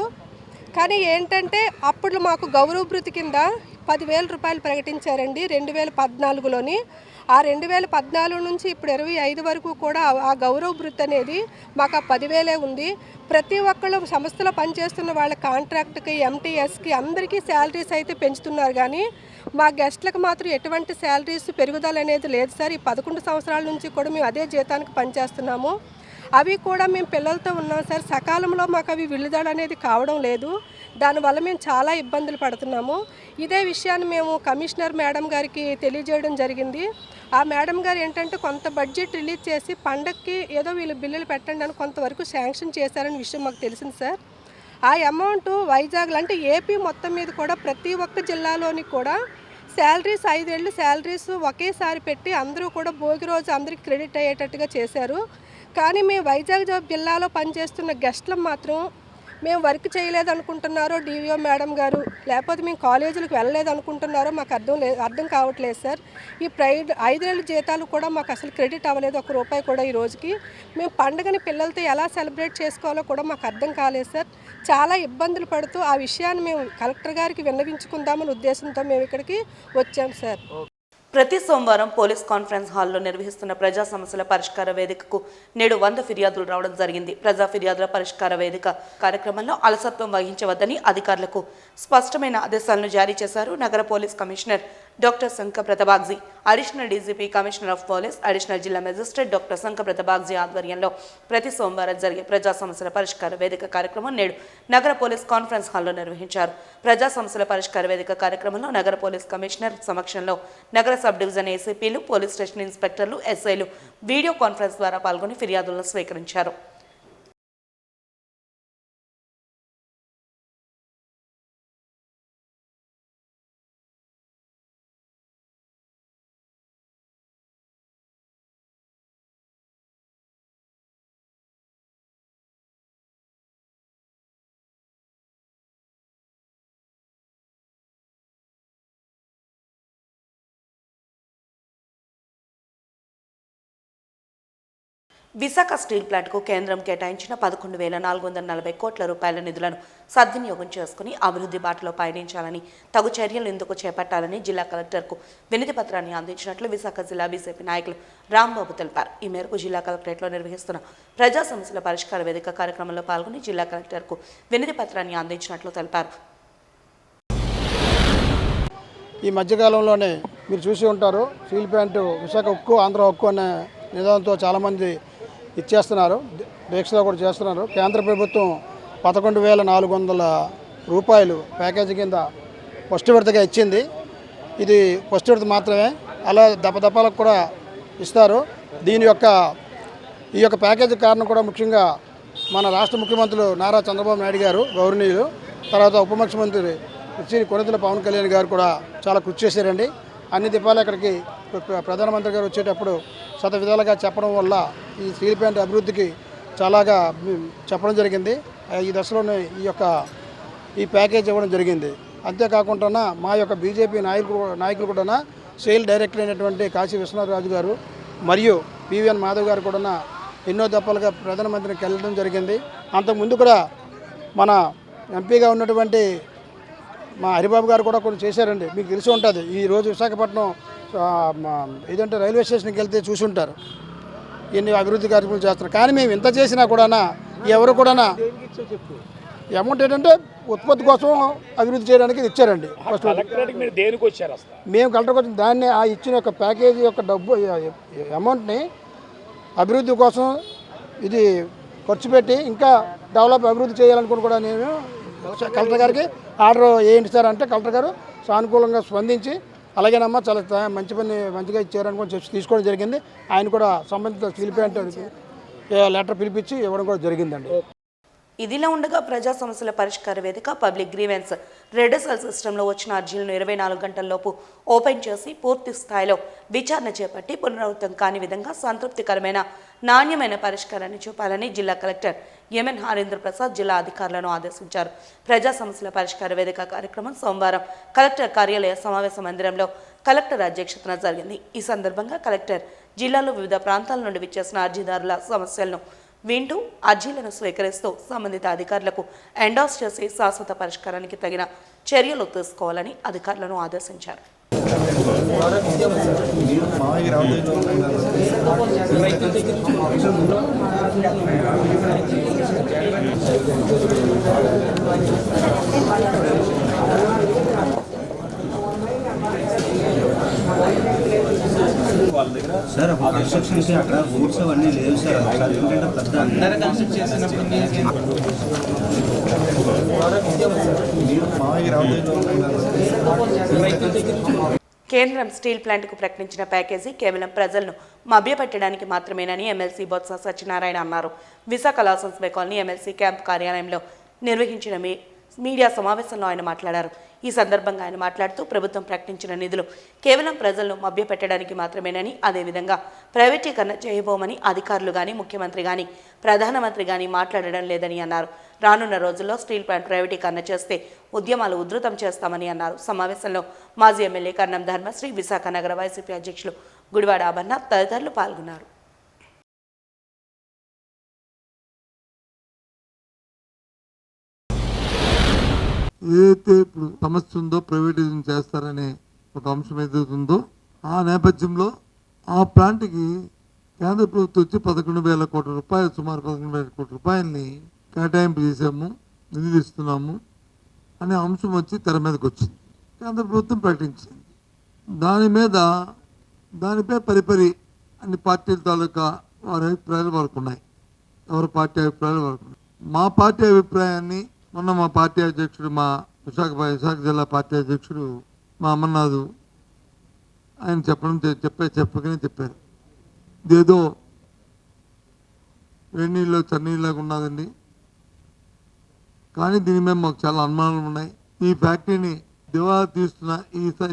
కానీ ఏంటంటే అప్పుడు మాకు గౌరవ భృతి కింద 10,000 రూపాయలు ప్రకటించారండి 2014లోని. ఆ 2014 నుంచి ఇప్పుడు 25 వరకు కూడా ఆ గౌరవ భృతి అనేది మాకు ఆ 10,000 ఉంది. ప్రతి ఒక్కళ్ళు సంస్థలో పనిచేస్తున్న వాళ్ళ కాంట్రాక్ట్కి ఎంటీఎస్కి అందరికీ శాలరీస్ అయితే పెంచుతున్నారు. కానీ మా గెస్ట్లకు మాత్రం ఎటువంటి శాలరీస్ పెరుగుదల అనేది లేదు సార్. ఈ 11 సంవత్సరాల నుంచి కూడా మేము అదే జీతానికి పనిచేస్తున్నాము. అవి కూడా మేము పిల్లలతో ఉన్నాం సార్. సకాలంలో మాకు అవి విడుదల అనేది కావడం లేదు. దానివల్ల మేము చాలా ఇబ్బందులు పడుతున్నాము. ఇదే విషయాన్ని మేము కమిషనర్ మేడం గారికి తెలియజేయడం జరిగింది. ఆ మేడం గారు ఏంటంటే కొంత బడ్జెట్ రిలీజ్ చేసి పండగకి ఏదో వీళ్ళు బిల్లులు పెట్టండి అని కొంతవరకు శాంక్షన్ చేశారనే విషయం మాకు తెలిసింది సార్. ఆ అమౌంట్ వైజాగ్లో అంటే ఏపీ మొత్తం మీద కూడా ప్రతి ఒక్క జిల్లాలోని కూడా శాలరీస్ 5 ఏళ్ళు శాలరీస్ ఒకేసారి పెట్టి అందరూ కూడా భోగి రోజు అందరికీ క్రెడిట్ అయ్యేటట్టుగా చేశారు. కానీ మేము వైజాగ్ జిల్లాలో పనిచేస్తున్న గెస్ట్లు మాత్రం మేము వర్క్ చేయలేదనుకుంటున్నారో డివిఓ మేడం గారు, లేకపోతే మేము కాలేజీలకు వెళ్ళలేదనుకుంటున్నారో మాకు అర్థం కావట్లేదు సార్. ఈ 5 ఏళ్ళ జీతాలు కూడా మాకు అసలు క్రెడిట్ అవ్వలేదు, ₹1 కూడా ఈ రోజుకి. మేము పండుగని పిల్లలతో ఎలా సెలబ్రేట్ చేసుకోవాలో కూడా మాకు అర్థం కాలేదు సార్. చాలా ఇబ్బందులు పడుతూ ఆ విషయాన్ని మేము కలెక్టర్ గారికి విన్నవించుకుందామని ఉద్దేశంతో మేము ఇక్కడికి వచ్చాం సార్. ప్రతి సోమవారం పోలీస్ కాన్ఫరెన్స్ హాల్లో నిర్వహిస్తున్న ప్రజా సమస్యల పరిష్కార వేదికకు నేడు 100 ఫిర్యాదులు రావడం జరిగింది. ప్రజా ఫిర్యాదుల పరిష్కార వేదిక కార్యక్రమంలో అలసత్వం వహించవద్దని అధికారులకు స్పష్టమైన ఆదేశాలను జారీ చేశారు నగర police commissioner doctor Sankhabrata Bagchi. Additional DGP commissioner of police additional జిల్లా మెజిస్ట్రేట్ డాక్టర్ శంకప్రత బాగ్జీ ఆధ్వర్యంలో ప్రతి సోమవారం జరిగే ప్రజా సమస్యల పరిష్కార వేదిక కార్యక్రమం నేడు నగర పోలీస్ కాన్ఫరెన్స్ హాల్లో నిర్వహించారు. ప్రజా సమస్యల పరిష్కార వేదిక కార్యక్రమంలో నగర పోలీస్ కమిషనర్ సమక్షంలో నగర సబ్ డివిజన్ ఏసీపీలు, పోలీస్ స్టేషన్ ఇన్స్పెక్టర్లు, ఎస్ఐలు వీడియో కాన్ఫరెన్స్ ద్వారా పాల్గొని ఫిర్యాదులను స్వీకరించారు. విశాఖ స్టీల్ ప్లాంట్కు కేంద్రం కేటాయించిన 11,440 కోట్ల రూపాయల నిధులను సద్వినియోగం చేసుకుని అభివృద్ధి బాటలో పయనించాలని, తగు చర్యలు ఎందుకు చేపట్టాలని జిల్లా కలెక్టర్కు వినతి పత్రాన్ని అందించినట్లు విశాఖ జిల్లా బీజేపీ నాయకులు రాంబాబు తెలిపారు. ఈ మేరకు జిల్లా కలెక్టరేట్లో నిర్వహిస్తున్న ప్రజా సమస్యల పరిష్కార వేదిక కార్యక్రమంలో పాల్గొని జిల్లా కలెక్టర్కు వినతి పత్రాన్ని అందించినట్లు తెలిపారు. ఈ మధ్యకాలంలోనే మీరు చూసి ఉంటారు, స్టీల్ ప్లాంట్ విశాఖ ఉక్కు ఆంధ్ర ఉక్కు అనే నినాదంతో చాలామంది ఇచ్చేస్తున్నారు, దీక్షలో కూడా చేస్తున్నారు. కేంద్ర ప్రభుత్వం 11,400 రూపాయలు ప్యాకేజీ కింద ఫస్ట్ విడతగా ఇచ్చింది. ఇది ఫస్ట్ విడత మాత్రమే, అలా దపదపాలకు కూడా ఇస్తారు. ఈ యొక్క ప్యాకేజీ కారణం కూడా ముఖ్యంగా మన రాష్ట్ర ముఖ్యమంత్రులు నారా చంద్రబాబు నాయుడు గారు గౌరవనీయులు, తర్వాత ఉప ముఖ్యమంత్రి శ్రీ కొనిదెల పవన్ కళ్యాణ్ గారు కూడా చాలా కృషి చేశారండి. అన్ని దీపాలు ఇక్కడికి ప్రధానమంత్రి గారు వచ్చేటప్పుడు విధాలుగా చెప్పడం వల్ల ఈ స్టీల్ ప్లాంట్ అభివృద్ధికి చాలాగా చెప్పడం జరిగింది. ఈ దశలోనే ఈ ప్యాకేజ్ ఇవ్వడం జరిగింది. అంతేకాకుండా మా యొక్క బీజేపీ నాయకులు కూడా సేల్ డైరెక్టర్ అయినటువంటి కాశీ విశ్వనాథరాజు గారు మరియు పివిఎన్ మాధవ్ గారు కూడా ఎన్నో దఫాలుగా ప్రధానమంత్రిని వెళ్ళడం జరిగింది. అంతకుముందు కూడా మన ఎంపీగా ఉన్నటువంటి మా హరిబాబు గారు కూడా కొన్ని చేశారండి. మీకు తెలిసి ఉంటుంది. ఈరోజు విశాఖపట్నం ఏదంటే రైల్వే స్టేషన్కి వెళ్తే చూసి ఉంటారు ఎన్ని అభివృద్ధి కార్యక్రమాలు చేస్తున్నారు. కానీ మేము ఇంత చేసినా కూడా ఎవరు కూడా అమౌంట్ ఏంటంటే ఉత్పత్తి కోసం అభివృద్ధి చేయడానికి ఇచ్చారండి. ఫస్ట్ మేము కలెక్టర్కి వచ్చిన దాన్ని ఆ ఇచ్చిన యొక్క ప్యాకేజీ యొక్క డబ్బు అమౌంట్ని అభివృద్ధి కోసం ఇది ఖర్చు పెట్టి ఇంకా అభివృద్ధి చేయాలనుకుని కూడా నేను కలెక్టర్ గారికి ఆర్డర్ ఏంటి సార్ అంటే కలెక్టర్ గారు సానుకూలంగా స్పందించి అలాగేనమ్మా చాలా మంచి పని మంచిగా ఇచ్చారనుకుని చెప్పి తీసుకోవడం జరిగింది. ఆయన కూడా సంబంధిత పిలిపి లెటర్ పిలిపించి ఇవ్వడం కూడా జరిగిందండి. ఇదిలా ఉండగా ప్రజా సమస్యల పరిష్కార వేదిక పబ్లిక్ గ్రీవెన్స్ రెడ్యూసల్ సిస్టంలో వచ్చిన అర్జీలను 24 గంటల్లోపు ఓపెన్ చేసి పూర్తి స్థాయిలో విచారణ చేపట్టి పునరావృతం కాని విధంగా సంతృప్తికరమైన నాణ్యమైన పరిష్కారాన్ని చూపాలని జిల్లా కలెక్టర్ ఎంఎన్ హరీంద్ర ప్రసాద్ జిల్లా అధికారులను ఆదేశించారు. ప్రజా సమస్యల పరిష్కార వేదిక కార్యక్రమం సోమవారం కలెక్టర్ కార్యాలయ సమావేశ మందిరంలో కలెక్టర్ అధ్యక్షతన జరిగింది. ఈ సందర్భంగా కలెక్టర్ జిల్లాలో వివిధ ప్రాంతాల నుండి విచ్చేసిన అర్జీదారుల సమస్యలను వింటూ అర్జీలను స్వీకరిస్తూ సంబంధిత అధికారులకు ఎండార్స్ చేసి శాశ్వత పరిష్కారానికి తగిన చర్యలు తీసుకోవాలని అధికారులను ఆదేశించారు. సార్ ఒక కన్స్ట్రక్షన్ అక్కడ రూట్స్ అవన్నీ లేవు సార్. ఎందుకంటే పెద్ద అందరూ కన్స్ట్రక్ట్ చేసినప్పుడు కేంద్రం స్టీల్ ప్లాంట్కు ప్రకటించిన ప్యాకేజీ కేవలం ప్రజలను మభ్యపెట్టడానికి మాత్రమేనని ఎమ్మెల్సీ బొత్స సత్యనారాయణ అన్నారు. విశాఖ లాసన్స్ బే కాలనీ ఎమ్మెల్సీ క్యాంప్ కార్యాలయంలో నిర్వహించిన మీడియా సమావేశంలో ఆయన మాట్లాడారు. ఈ సందర్భంగా ఆయన మాట్లాడుతూ ప్రభుత్వం ప్రకటించిన నిధులు కేవలం ప్రజలను మభ్యపెట్టడానికి మాత్రమేనని, అదేవిధంగా ప్రైవేటీకరణ చేయబోమని అధికారులు కానీ ముఖ్యమంత్రి కానీ ప్రధానమంత్రి కానీ మాట్లాడడం లేదని అన్నారు. రానున్న రోజుల్లో స్టీల్ ప్లాంట్ ప్రైవేటీకరణ చేస్తే ఉద్యమాలు ఉధృతం చేస్తామని అన్నారు. సమావేశంలో మాజీ ఎమ్మెల్యే కర్ణం ధర్మశ్రీ, విశాఖ నగర వైసీపీ అధ్యక్షులు గుడివాడ అమర్నాథ్ తదితరులు పాల్గొన్నారు. ఏదైతే ఇప్పుడు సమస్య ఉందో ప్రైవేటైజేషన్ చేస్తారనే ఒక అంశం ఏదైతే ఉందో ఆ నేపథ్యంలో ఆ ప్లాంట్కి కేంద్ర ప్రభుత్వం వచ్చి 11,000 కోట్ల రూపాయలు, సుమారు 11,000 కోట్ల రూపాయలని కేటాయింపు చేసాము, నిధులు ఇస్తున్నాము అనే అంశం వచ్చి తెర మీదకి వచ్చింది. కేంద్ర ప్రభుత్వం ప్రకటించింది. దానిపై పరిపరి అన్ని పార్టీల తాలూకా వారి అభిప్రాయాలు వరకు ఉన్నాయి. ఎవరి పార్టీ అభిప్రాయాలు వరకు ఉన్నాయి. మా పార్టీ అభిప్రాయాన్ని మొన్న మా పార్టీ అధ్యక్షుడు, మా విశాఖ జిల్లా పార్టీ అధ్యక్షుడు మా అమర్నాథ్ ఆయన చెప్పకనే చెప్పారు. ఇదేదో వేణీళ్ళు చన్నీళ్ళగా ఉన్నదండి, కానీ దీని మీద మాకు చాలా అనుమానాలు ఉన్నాయి. ఈ ఫ్యాక్టరీని దివాలా తీస్తున్న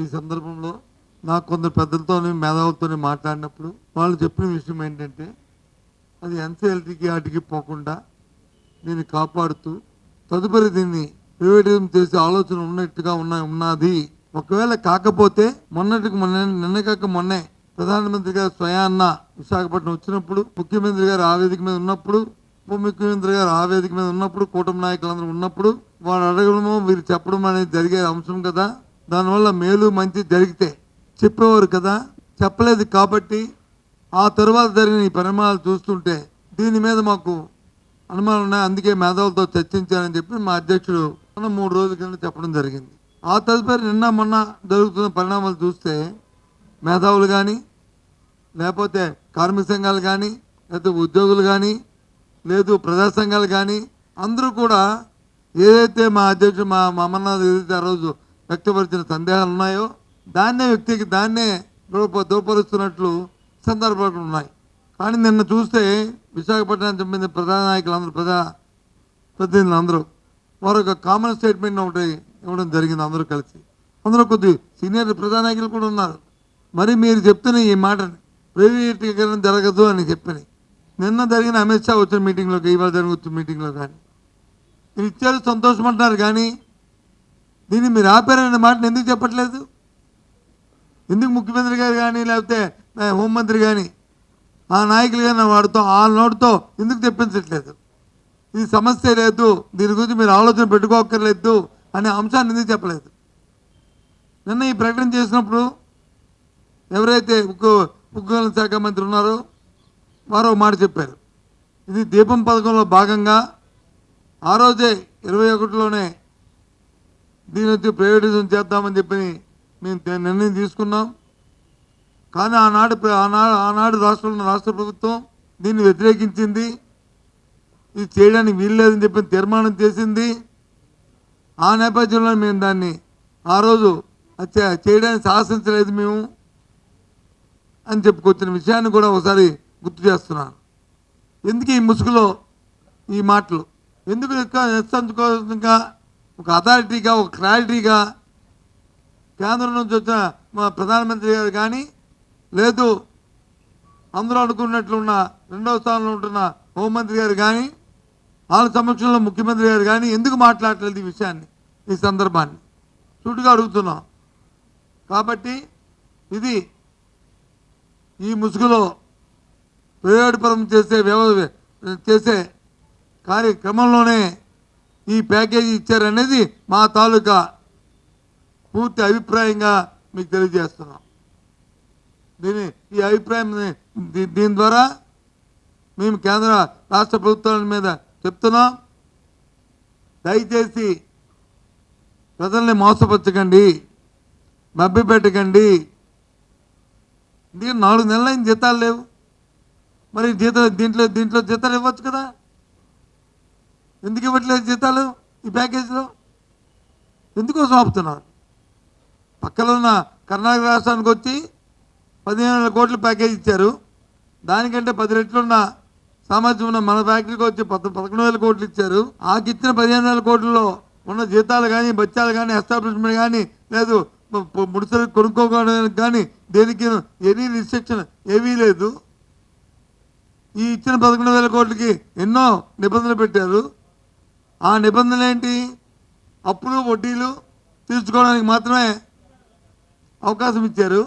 ఈ సందర్భంలో నాకు కొందరు పెద్దలతో మేధావులతో మాట్లాడినప్పుడు వాళ్ళు చెప్పిన విషయం ఏంటంటే అది ఎన్సీఎల్టీకి వాటికి పోకుండా దీన్ని కాపాడుతూ తదుపరి దీన్ని ప్రైవేటైజేషన్ చేసే ఆలోచన ఉన్నట్టుగా ఉన్నది. ఒకవేళ కాకపోతే నిన్న కాక మొన్నే ప్రధానమంత్రి గారు స్వయాన్న విశాఖపట్నం వచ్చినప్పుడు, ముఖ్యమంత్రి గారు ఆ వేదిక మీద ఉన్నప్పుడు, ఉప ముఖ్యమంత్రి గారు ఆ వేదిక మీద ఉన్నప్పుడు, కూటమి నాయకులందరూ ఉన్నప్పుడు వారు అడగడము వీరు చెప్పడం అనేది జరిగే అంశం కదా. దానివల్ల మేలు మంచి జరిగితే చెప్పేవారు కదా. చెప్పలేదు కాబట్టి ఆ తర్వాత జరిగిన ఈ పరిణామాలు చూస్తుంటే దీని మీద మాకు అనుమానం ఉన్నాయి. అందుకే మేధావులతో చర్చించాలని చెప్పి మా అధ్యక్షుడు 3 రోజుల కింద చెప్పడం జరిగింది. ఆ తదుపరి నిన్న మొన్న జరుగుతున్న పరిణామాలు చూస్తే మేధావులు కానీ, లేకపోతే కార్మిక సంఘాలు కానీ, లేకపోతే ఉద్యోగులు కానీ, లేదు ప్రజా సంఘాలు కానీ అందరూ కూడా ఏదైతే మా అధ్యక్షుడు మా అమర్నాథ్ ఏదైతే ఆ రోజు వ్యక్తపరిచిన సందేహాలు ఉన్నాయో దాన్నే దూపరుస్తున్నట్లు సందర్భాలు ఉన్నాయి. కానీ నిన్న చూస్తే విశాఖపట్నానికి సంబంధించిన ప్రధాన నాయకులందరూ, ప్రతినిధులు అందరూ వారు ఒక కామన్ స్టేట్మెంట్ ఒకటి ఇవ్వడం జరిగింది. అందరూ కలిసి, అందులో కొద్ది సీనియర్ ప్రధాన నాయకులు కూడా ఉన్నారు. మరి మీరు చెప్తున్న ఈ మాటని ప్రైవేటీకరణ జరగదు అని చెప్పని నిన్న జరిగిన అమిత్ షా వచ్చిన మీటింగ్లోకి, ఇవాళ జరిగిన మీటింగ్లో కానీ మీరు ఇచ్చారు, సంతోషపడ్డారు. కానీ దీన్ని మీరు ఆపారనే మాటను ఎందుకు చెప్పట్లేదు? ఎందుకు ముఖ్యమంత్రి గారు కానీ లేకపోతే హోంమంత్రి కానీ ఆ నాయకులు కానీ వాడుతో ఆ నోటితో ఎందుకు తెప్పించట్లేదు? ఇది సమస్య లేదు, దీని గురించి మీరు ఆలోచన పెట్టుకోక్కర్లేదు అనే అంశాన్ని ఎందుకు చెప్పలేదు? నిన్న ఈ ప్రకటన చేసినప్పుడు ఎవరైతే ఉక్కు శాఖ మంత్రి ఉన్నారో వారు ఒక మాట చెప్పారు, ఇది దీపం పథకంలో భాగంగా ఆ రోజే 21లోనే దీని వచ్చి ప్రైవేటిజం చేద్దామని చెప్పి మేము నిర్ణయం తీసుకున్నాం. కానీ ఆనాడు రాష్ట్ర ప్రభుత్వం దీన్ని వ్యతిరేకించింది. ఇది చేయడానికి వీల్లేదని చెప్పి తీర్మానం చేసింది. ఆ నేపథ్యంలో మేము దాన్ని ఆ రోజు చేయడానికి సాహసించలేదు మేము అని చెప్పుకొచ్చిన విషయాన్ని కూడా ఒకసారి గుర్తు చేస్తున్నాను. ఎందుకు ఈ ముసుగులో ఈ మాటలు, ఎందుకు నిస్సంకోచంగా ఒక అథారిటీగా ఒక క్లారిటీగా కేంద్రం నుంచి వచ్చిన మా ప్రధానమంత్రి గారు కానీ లేదు అందరూ అనుకున్నట్లున్న రెండవ స్థానంలో ఉంటున్న హోంమంత్రి గారు కానీ వాళ్ళ సమక్షంలో ముఖ్యమంత్రి గారు కానీ ఎందుకు మాట్లాడలేదు ఈ విషయాన్ని, ఈ సందర్భాన్ని సూటిగా అడుగుతున్నాం. కాబట్టి ఇది ఈ ముసుగులో ప్రైవేటుపరం చేసే కార్యక్రమంలోనే ఈ ప్యాకేజీ ఇచ్చారనేది మా తాలూకా పూర్తి అభిప్రాయంగా మీకు తెలియజేస్తున్నాం. ఈ అభిప్రాయం దీని ద్వారా మేము కేంద్ర రాష్ట్ర ప్రభుత్వాల మీద చెప్తున్నాం, దయచేసి ప్రజల్ని మోసపరచకండి, మభ్యపెట్టకండి. దీనికి 4 నెలలైన జీతాలు లేవు, మరి దీంట్లో జీతాలు ఇవ్వచ్చు కదా, ఎందుకు ఇవ్వట్లేదు జీతాలు ఈ ప్యాకేజీలో? ఎందుకోసం ఆపుతున్నారు? పక్కన ఉన్న కర్ణాటక రాష్ట్రానికి వచ్చి 15,000 కోట్ల ప్యాకేజ్ ఇచ్చారు. దానికంటే 10 రెట్లున్న సామర్థ్యం ఉన్న మన ఫ్యాక్టరీకి వచ్చి 11,000 కోట్లు ఇచ్చారు. ఆకిచ్చిన 15,000 కోట్లలో ఉన్న జీతాలు కానీ బత్యాలు కానీ ఎస్టాబ్లిష్మెంట్ కానీ లేదు ముడిసలు కొనుక్కోవడానికి కానీ దేనికి ఎనీ రిస్ట్రిక్షన్ ఏమీ లేదు. ఈ ఇచ్చిన 11,000 కోట్లకి ఎన్నో నిబంధనలు పెట్టారు. ఆ నిబంధనలు ఏంటి? అప్పులు వడ్డీలు తీర్చుకోవడానికి మాత్రమే అవకాశం ఇచ్చారు.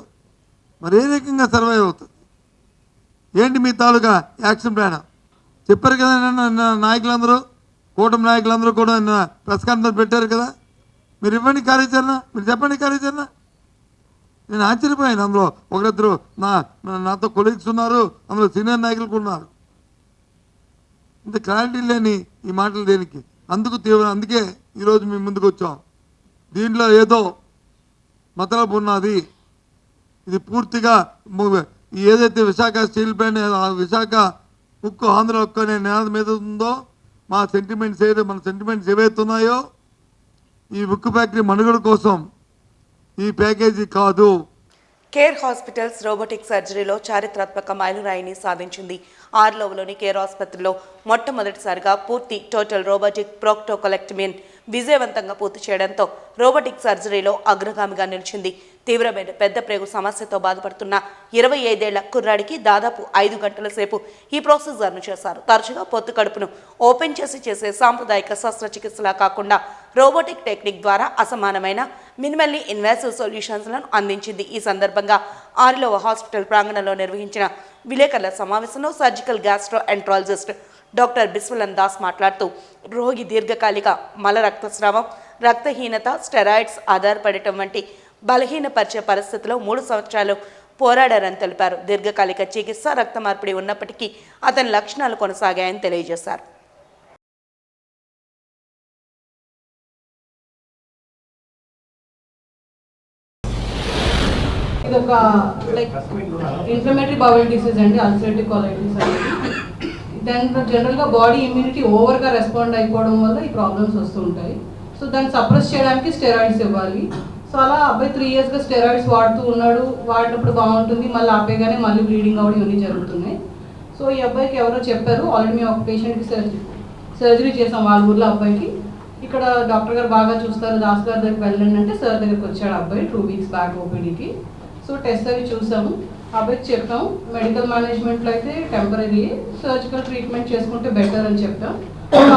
మరి ఏ రకంగా సర్వైవ్ అవుతుంది? ఏంటి మీ తాలూకా యాక్షన్ ప్లాన్? చెప్పారు కదా నాయకులందరూ, కూటమి నాయకులందరూ కూడా ప్రెస్ కాన్ఫరెన్స్ పెట్టారు కదా. మీరు ఇవ్వండి కార్యాచరణ, మీరు చెప్పండి కార్యాచరణ. నేను ఆశ్చర్యపోయాను. అందులో ఒకరిద్దరు నాతో కొలీగ్స్ ఉన్నారు, అందులో సీనియర్ నాయకులు ఉన్నారు. ఇంత క్లారిటీ లేని ఈ మాటలు దేనికి? అందుకే ఈరోజు మేము ముందుకు వచ్చాం. దీంట్లో ఏదో మతలబు ఉన్నది. ఇది పూర్తిగా ఏదైతే విశాఖ స్టీల్ ప్లాంట్, విశాఖ ఉక్కు ఆంధ్ర ఉక్కు అనే నినాదం మీద ఉందో, మన సెంటిమెంట్స్ ఏవైతే ఉన్నాయో ఈ ఉక్కు ఫ్యాక్టరీ మనుగడ కోసం ఈ ప్యాకేజీ కాదు. కేర్ హాస్పిటల్స్ రోబోటిక్ సర్జరీలో చారిత్రాత్మక మైలురాయిని సాధించింది. ఆర్లోవ్లోని కేర్ ఆసుపత్రిలో మొట్టమొదటిసారిగా పూర్తి టోటల్ రోబోటిక్ ప్రోక్టోకొలెక్టమీని విజయవంతంగా పూర్తి చేయడంతో రోబోటిక్ సర్జరీలో అగ్రగామిగా నిలిచింది. తీవ్రమైన పెద్ద ప్రేగు సమస్యతో బాధపడుతున్న 25 ఏళ్ల కుర్రాడికి దాదాపు 5 గంటల సేపు ఈ ప్రొసీజర్ను చేశారు. తరచుగా పొత్తు కడుపును ఓపెన్ చేసే సాంప్రదాయిక శస్త్రచికిత్సలా కాకుండా రోబోటిక్ టెక్నిక్ ద్వారా అసమానమైన మినిమల్లీ ఇన్వాసివ్ సొల్యూషన్స్లను అందించింది. ఈ సందర్భంగా ఆరిలోవ హాస్పిటల్ ప్రాంగణంలో నిర్వహించిన విలేకరుల సమావేశంలో సర్జికల్ గ్యాస్ట్రో ఎంట్రాలజిస్ట్ డాక్టర్ బిస్వలన్ దాస్ మాట్లాడుతూ రోగి దీర్ఘకాలిక మల రక్తస్రావం, రక్తహీనత, స్టెరాయిడ్స్ ఆధారపడటం వంటి బలహీనపరిచే పరిస్థితిలో 3 సంవత్సరాలు పోరాడారని తెలిపారు. దీర్ఘకాలిక చికిత్స, రక్త మార్పిడి ఉన్నప్పటికీ అతని లక్షణాలు కొనసాగాయని తెలియజేశారు. ఇది ఒక ఇన్ఫ్లమేటరీ బౌల్ డిసీజ్ అండి, అల్సరేటివ్ కొలైటిస్ అనేది. దాంట్లో జనరల్గా బాడీ ఇమ్యూనిటీ ఓవర్గా రెస్పాండ్ అయిపోవడం వల్ల ఈ ప్రాబ్లమ్స్ వస్తూ ఉంటాయి. సో దాన్ని సప్రెస్ చేయడానికి స్టెరాయిడ్స్ ఇవ్వాలి. సో అలా అబ్బాయి 3 ఇయర్స్గా స్టెరాయిడ్స్ వాడుతూ ఉన్నాడు. వాడినప్పుడు బాగుంటుంది, మళ్ళీ ఆపేగానే మళ్ళీ బ్లీడింగ్ అవ్వడం ఇవన్నీ జరుగుతున్నాయి. సో ఈ అబ్బాయికి ఎవరో చెప్పారు, ఆల్రెడీ మేము ఒక పేషెంట్కి సర్జరీ చేసాం వాళ్ళ ఊర్లో అబ్బాయికి. ఇక్కడ డాక్టర్ గారు బాగా చూస్తారు, దాస్ గారి దగ్గరికి వెళ్ళండి అంటే సార్ దగ్గరికి వచ్చాడు అబ్బాయి 2 వీక్స్ బ్యాక్ ఓపీడీకి. సో టెస్ట్ అవి చూసాము, అబ్బాయికి చెప్పాం మెడికల్ మేనేజ్మెంట్లో అయితే టెంపరీ, సర్జికల్ ట్రీట్మెంట్ చేసుకుంటే బెటర్ అని చెప్పాం.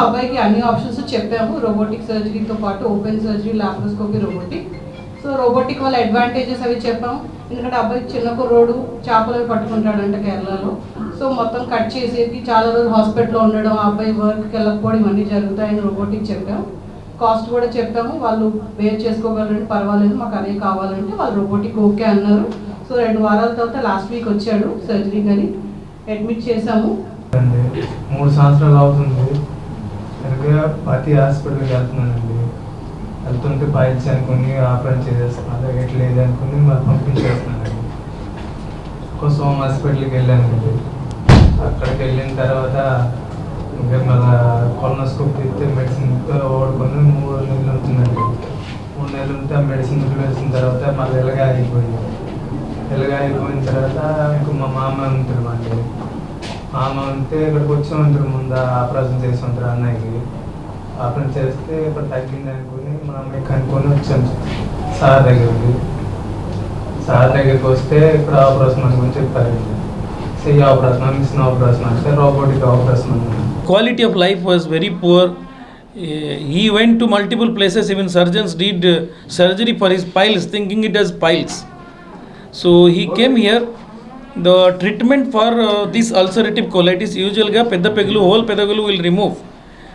అబ్బాయికి అన్ని ఆప్షన్స్ చెప్పాము, రోబోటిక్ సర్జరీతో పాటు open surgery, laparoscopy, robotic. So robotic వల్ల అడ్వాంటేజెస్ అవి చెప్పాం. ఎందుకంటే అబ్బాయి చిన్న కుర్రోడు చేపలు పట్టుకుంటాడంట కేరళలో. సో మొత్తం కట్ చేసేది చాలా రోజులు హాస్పిటల్లో ఉండడం, అబ్బాయి వర్క్కి వెళ్ళకపోవడం ఇవన్నీ జరుగుతాయని రోబోటిక్ చెప్పాం. కాస్ట్ కూడా చెప్పాము, వాళ్ళు బేర్ చేసుకోగలరండి, పర్వాలేదు మాకు అదే కావాలంటే వాళ్ళు రోబోటిక్ ఓకే అన్నారు. సో 2 వారాల తర్వాత లాస్ట్ వీక్ వచ్చాడు సర్జరీ కానీ అడ్మిట్ చేశాము. 3 సంవత్సరాలు అవుతుంది. ప్రతి హాస్పిటల్కి వెళ్తున్నానండి. వెళ్తుంటే పైల్స్ అనుకుని ఆపరేషన్ చేసేస్తున్నాను, ఎట్లేదు అనుకుని మళ్ళీ పంపించేస్తున్నానండి. ఒక సోమ్ హాస్పిటల్కి వెళ్ళానండి. అక్కడికి వెళ్ళిన తర్వాత ఇంకా మళ్ళీ కొలనోస్కోప్ తీస్తే మెడిసిన్ ఓడుకొని 3 నెలలు అవుతుందండి. 3 నెలలు ఉంటే ఆ మెడిసిన్ వేసిన తర్వాత మళ్ళీ ఎలాగైపోయింది. ఎలాగైపోయిన తర్వాత ఇంకా మా మామ ఉంటారు, మళ్ళీ మామ ఉంటే ఇక్కడికి వచ్చి ఉంటారు. ముందు ఆపరేషన్ చేసి ఉంటారు అన్నయ్యకి. ఆపరేషన్ చేస్తే ఇక్కడ తగ్గింది అనుకుని మా అమ్మాయి కనుక్కొని వచ్చాను సార్ దగ్గరికి. సార్ దగ్గరికి వస్తే ఇక్కడ ఆపరేషన్ అనుకుని చెప్పారండి. చెయ్యి ఆపరేషన్, మిషన్ ఆపరేషన్ అంటే రోబోటిక్ ఆపరేషన్ అన్నారు. Quality of life was very poor. He went to multiple places, even surgeons did surgery for his piles, thinking it as piles. So he came here. The treatment for this ulcerative colitis usually pedda pegulu, whole pedagulu will remove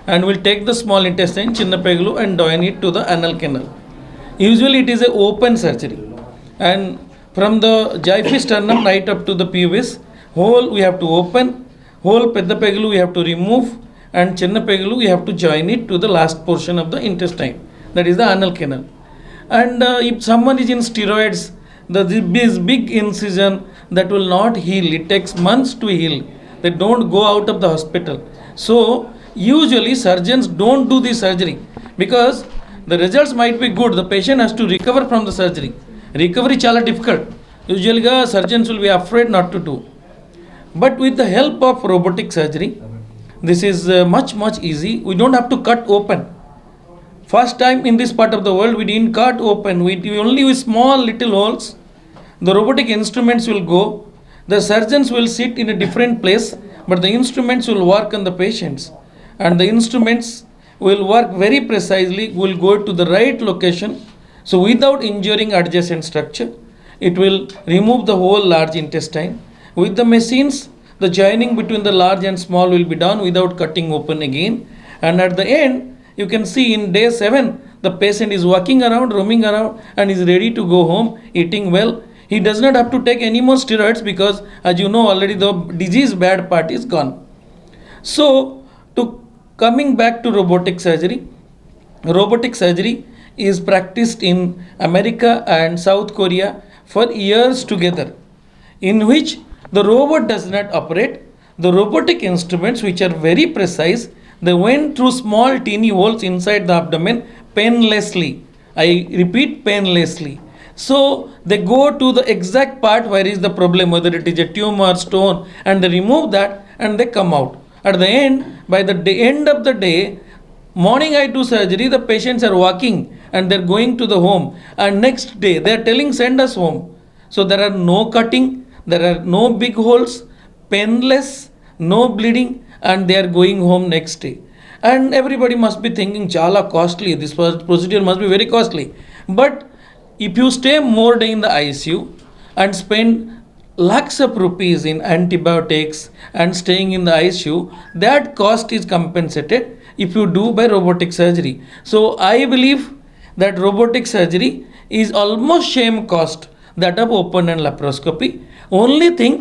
and will take the small intestine, chinna pegulu, and join it to the anal canal. Usually it is a open surgery, and from the xiphi sternum right up to the pubis, whole we have to open. Whole pedda pegulu we have to remove, and chinna pegulu we have to join it to the last portion of the intestine, that is the anal canal. And if someone is in steroids, this big incision that will not heal. It takes months to heal. They don't go out of the hospital. So usually surgeons don't do this surgery because the results might be good. The patient has to recover from the surgery. Recovery chala difficult. Usually surgeons will be afraid not to do. But with the help of robotic surgery, this is much easy. We don't have to cut open. First time in this part of the world we didn't cut open. We only with small little holes. The robotic instruments will go. The surgeons will sit in a different place, but the instruments will work on the patients. And the instruments will work very precisely, will go to the right location. So without injuring adjacent structure, it will remove the whole large intestine. With the machines, the joining between the large and small will be done without cutting open again. And at the end, you can see in day 7, the patient is walking around, roaming around, and is ready to go home, eating well. He does not have to take any more steroids because, as you know, already the disease bad part is gone. So, coming back to robotic surgery is practiced in America and South Korea for years together, in which the robot does not operate. The robotic instruments, which are very precise, they went through small teeny holes inside the abdomen painlessly. I repeat, painlessly. So they go to the exact part where is the problem, whether it is a tumor, stone, and they remove that and they come out. At the end, by the end of the day, morning I do surgery, the patients are walking and they're going to the home, and next day they are telling send us home. So there are no cutting, there are no big holes, painless, no bleeding, and they are going home next day. And everybody must be thinking chala costly, this procedure must be very costly. But if you stay more day in the ICU and spend lakhs of rupees in antibiotics and staying in the ICU, that cost is compensated if you do by robotic surgery. So I believe that robotic surgery is almost same cost that of open and laparoscopy. Only thing,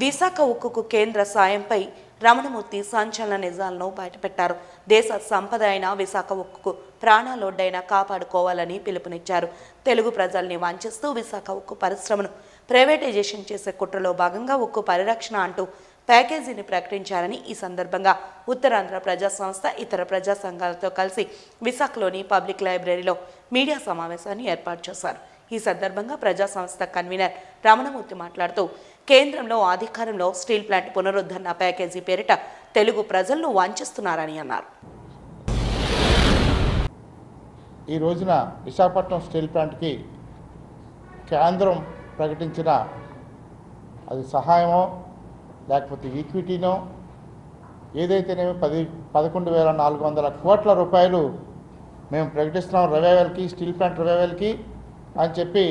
Visakha ఉక్కుకు కేంద్ర సాయంపై రమణమూర్తి సంచలన నిజాలను బయటపెట్టారు. దేశ సంపద అయిన విశాఖ ఉక్కుకు ప్రాణాలొడ్డైనా కాపాడుకోవాలని పిలుపునిచ్చారు. తెలుగు ప్రజల్ని వంచిస్తూ విశాఖ ఉక్కు పరిశ్రమను ప్రైవేటైజేషన్ చేసే కుట్రలో భాగంగా ఉక్కు పరిరక్షణ అంటూ ప్యాకేజీని ప్రకటించారని ఈ సందర్భంగా ఉత్తరాంధ్ర ప్రజా సంస్థ ఇతర ప్రజా సంఘాలతో కలిసి విశాఖలోని పబ్లిక్ లైబ్రరీలో మీడియా సమావేశాన్ని ఏర్పాటు చేశారు. ఈ సందర్భంగా ప్రజా సంస్థ కన్వీనర్ రమణమూర్తి మాట్లాడుతూ కేంద్రంలో అధికారంలో స్టీల్ ప్లాంట్ పునరుద్ధరణ ప్యాకేజీ పేరిట తెలుగు ప్రజలను వంచిస్తున్నారని అన్నారు. ఈ రోజున విశాఖపట్నం స్టీల్ ప్లాంట్కి కేంద్రం ప్రకటించిన అది సహాయమో లేకపోతే ఈక్విటీనో ఏదైతేనేమి 11,400 కోట్ల రూపాయలు మేము ప్రకటిస్తున్నాం రివైవల్కి, స్టీల్ ప్లాంట్ రివైవల్కి అని చెప్పి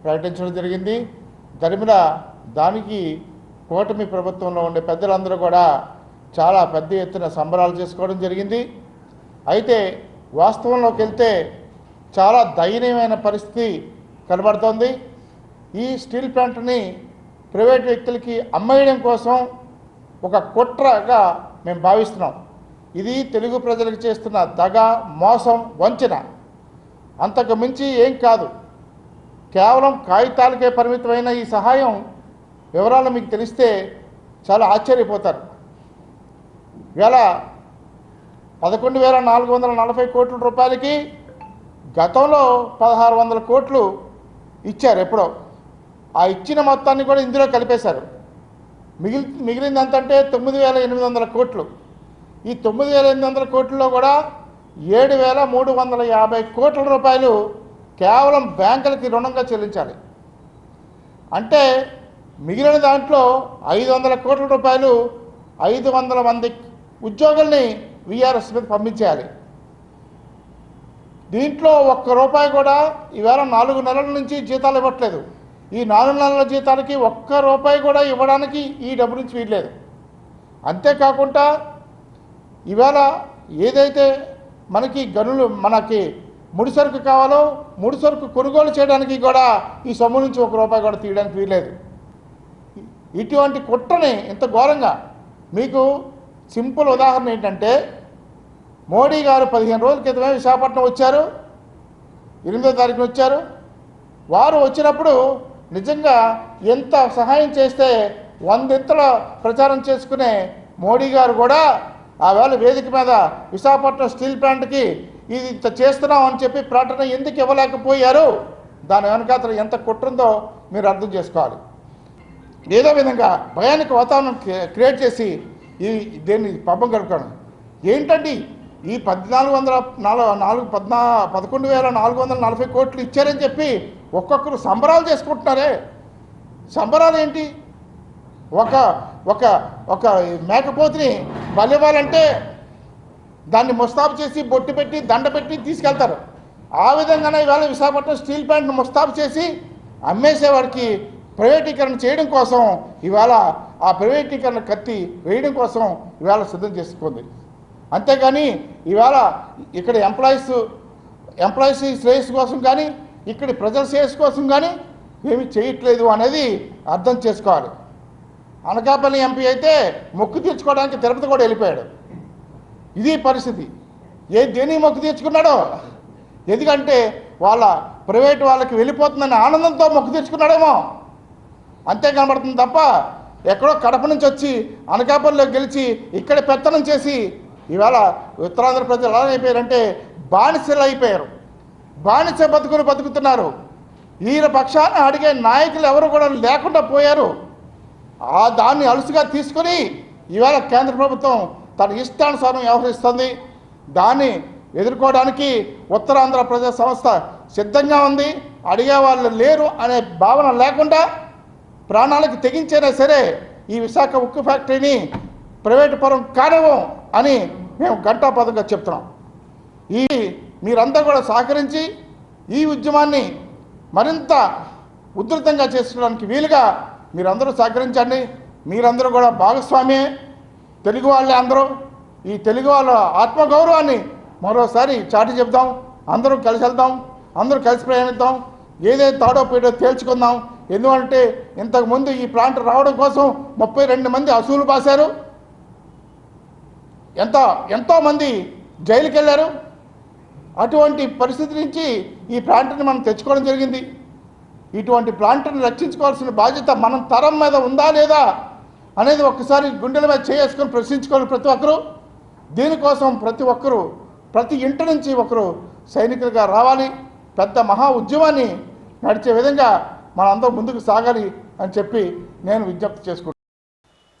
ప్రకటించడం జరిగింది. దానికి కూటమి ప్రభుత్వంలో ఉండే పెద్దలందరూ కూడా చాలా పెద్ద ఎత్తున సంబరాలు చేసుకోవడం జరిగింది. అయితే వాస్తవంలోకి వెళ్తే చాలా దయనీయమైన పరిస్థితి కనబడుతోంది. ఈ స్టీల్ ప్లాంట్ని ప్రైవేట్ వ్యక్తులకి అమ్మేయడం కోసం ఒక కుట్రగా మేము భావిస్తున్నాం. ఇది తెలుగు ప్రజలకు చేస్తున్న దగ, మోసం, వంచన, అంతకు మించి ఏం కాదు. కేవలం కాగితాలకే పరిమితమైన ఈ సహాయం వివరాలు మీకు తెలిస్తే చాలా ఆశ్చర్యపోతారు. ఇవాళ 11,440 కోట్ల రూపాయలకి గతంలో 1,600 కోట్లు ఇచ్చారు ఎప్పుడో. ఆ ఇచ్చిన మొత్తాన్ని కూడా ఇందులో కలిపేశారు. మిగిలింది ఎంతంటే 9,800 కోట్లు. ఈ 9,800 కోట్లలో కూడా 7,350 కోట్ల రూపాయలు కేవలం బ్యాంకులకి రుణంగా చెల్లించాలి. అంటే మిగిలిన దాంట్లో 500 కోట్ల రూపాయలు 500 మంది ఉద్యోగుల్ని వీఆర్ఎస్ మీద పంపించేయాలి. దీంట్లో ఒక్క రూపాయి కూడా ఈవేళ 4 నెలల నుంచి జీతాలు ఇవ్వట్లేదు. ఈ 4 నెలల జీతాలకి ఒక్క రూపాయి కూడా ఇవ్వడానికి ఈ డబ్బు నుంచి వీల్లేదు. అంతేకాకుండా ఈవేళ ఏదైతే మనకి ముడిసరుకు కావాలో ముడిసరుకు కొనుగోలు చేయడానికి కూడా ఈ సొమ్ము నుంచి 1 రూపాయి కూడా తీయడానికి వీల్లేదు. ఇటువంటి కుట్రని ఇంత ఘోరంగా, మీకు సింపుల్ ఉదాహరణ ఏంటంటే, మోడీ గారు 15 రోజుల క్రితమే విశాఖపట్నం వచ్చారు, 8వ తారీఖున వచ్చారు. వారు వచ్చినప్పుడు నిజంగా ఎంత సహాయం చేస్తే 100 ప్రచారం చేసుకునే మోడీ గారు కూడా ఆ వేళ వేదిక మీద విశాఖపట్నం స్టీల్ ప్లాంట్కి ఇది ఇంత చేస్తున్నాం అని చెప్పి ప్రకటన ఎందుకు ఇవ్వలేకపోయారు? దాని వెనకాతల ఎంత కుట్రుందో మీరు అర్థం చేసుకోవాలి. ఏదో విధంగా భయానికి వాతావరణం క్రియేట్ చేసి దీన్ని పబ్బం గడుపుకోవడం ఏంటండి? ఈ 11,440 కోట్లు ఇచ్చారని చెప్పి ఒక్కొక్కరు సంబరాలు చేసుకుంటున్నారే. సంబరాలు ఏంటి? ఒక మేకపోతుని బలివ్వాలంటే దాన్ని ముస్తాబు చేసి బొట్టు పెట్టి దండ పెట్టి తీసుకెళ్తారు. ఆ విధంగానే ఇవాళ విశాఖపట్నం స్టీల్ ప్లాంట్ను ముస్తాబు చేసి అమ్మేసేవాడికి ప్రైవేటీకరణ చేయడం కోసం ఇవాళ ఆ ప్రైవేటీకరణ కత్తి వేయడం కోసం ఇవాళ సిద్ధం చేసుకుంది. అంతేగాని ఇవాళ ఇక్కడ ఎంప్లాయీస్ శ్రేయస్సు కోసం కానీ ఇక్కడి ప్రజల శ్రేయస్సు కోసం కానీ ఏమీ చేయట్లేదు అనేది అర్థం చేసుకోవాలి. అనకాపల్లి ఎంపీ అయితే మొక్కు తీర్చుకోవడానికి తిరుపతి కూడా వెళ్ళిపోయాడు. ఇది పరిస్థితి. దేని మొక్కు తీర్చుకున్నాడో, ఎందుకంటే వాళ్ళ ప్రైవేట్ వాళ్ళకి వెళ్ళిపోతుందని ఆనందంతో మొక్కు తీర్చుకున్నాడేమో, అంతే కనబడుతుంది తప్ప ఎక్కడో కడప నుంచి వచ్చి అనకాపల్లిలో గెలిచి ఇక్కడ పెత్తనం చేసి ఇవాళ ఉత్తరాంధ్ర ప్రజలు ఎలా అయిపోయారంటే బానిసలు అయిపోయారు. బానిస బతుకులు బతుకుతున్నారు. ఈయన పక్షాన అడిగే నాయకులు ఎవరు కూడా లేకుండా పోయారు. దాన్ని అలుసుగా తీసుకుని ఇవాళ కేంద్ర ప్రభుత్వం తన ఇష్టానుసారం వ్యవహరిస్తుంది. దాన్ని ఎదుర్కోవడానికి ఉత్తరాంధ్ర ప్రజా సంస్థ సిద్ధంగా ఉంది. అడిగే వాళ్ళు లేరు అనే భావన లేకుండా ప్రాణాలకు తెగించైనా సరే ఈ విశాఖ ఉక్కు ఫ్యాక్టరీని ప్రైవేటు పరం కానివ్వం అని మేము ఘంటాపథంగా చెప్తున్నాం. మీరంతా కూడా సహకరించి ఈ ఉద్యమాన్ని మరింత ఉధృతంగా చేసుకోవడానికి వీలుగా మీరందరూ సహకరించండి. మీరందరూ కూడా భాగస్వామ్యే, తెలుగు వాళ్ళే అందరూ. ఈ తెలుగు వాళ్ళ ఆత్మగౌరవాన్ని మరోసారి చాటి చెప్దాం. అందరూ కలిసి వెళ్దాం, అందరూ కలిసి ప్రయాణిద్దాం. ఏదైతే తాడో పీడో తేల్చుకుందాం. ఎందుకంటే ఇంతకుముందు ఈ ప్లాంట్ రావడం కోసం 32 మంది అసూలు బాశారు. ఎంతోమంది జైలుకి వెళ్ళారు. అటువంటి పరిస్థితి నుంచి ఈ ప్లాంట్ని మనం తెచ్చుకోవడం జరిగింది. ఇటువంటి ప్లాంట్ని రక్షించుకోవాల్సిన బాధ్యత మనం తరం మీద ఉందా లేదా అనేది ఒక్కసారి గుండెల మీద చేసుకొని ప్రశ్నించుకోవాలి ప్రతి ఒక్కరూ. దీనికోసం ప్రతి ఒక్కరూ ప్రతి ఇంటి నుంచి ఒకరు సైనికులుగా రావాలి. పెద్ద మహా ఉద్యమాన్ని నడిచే విధంగా మనందరం ముందుకు సాగాలి అని చెప్పి నేను విజ్ఞప్తి చేసుకుంటున్నాను.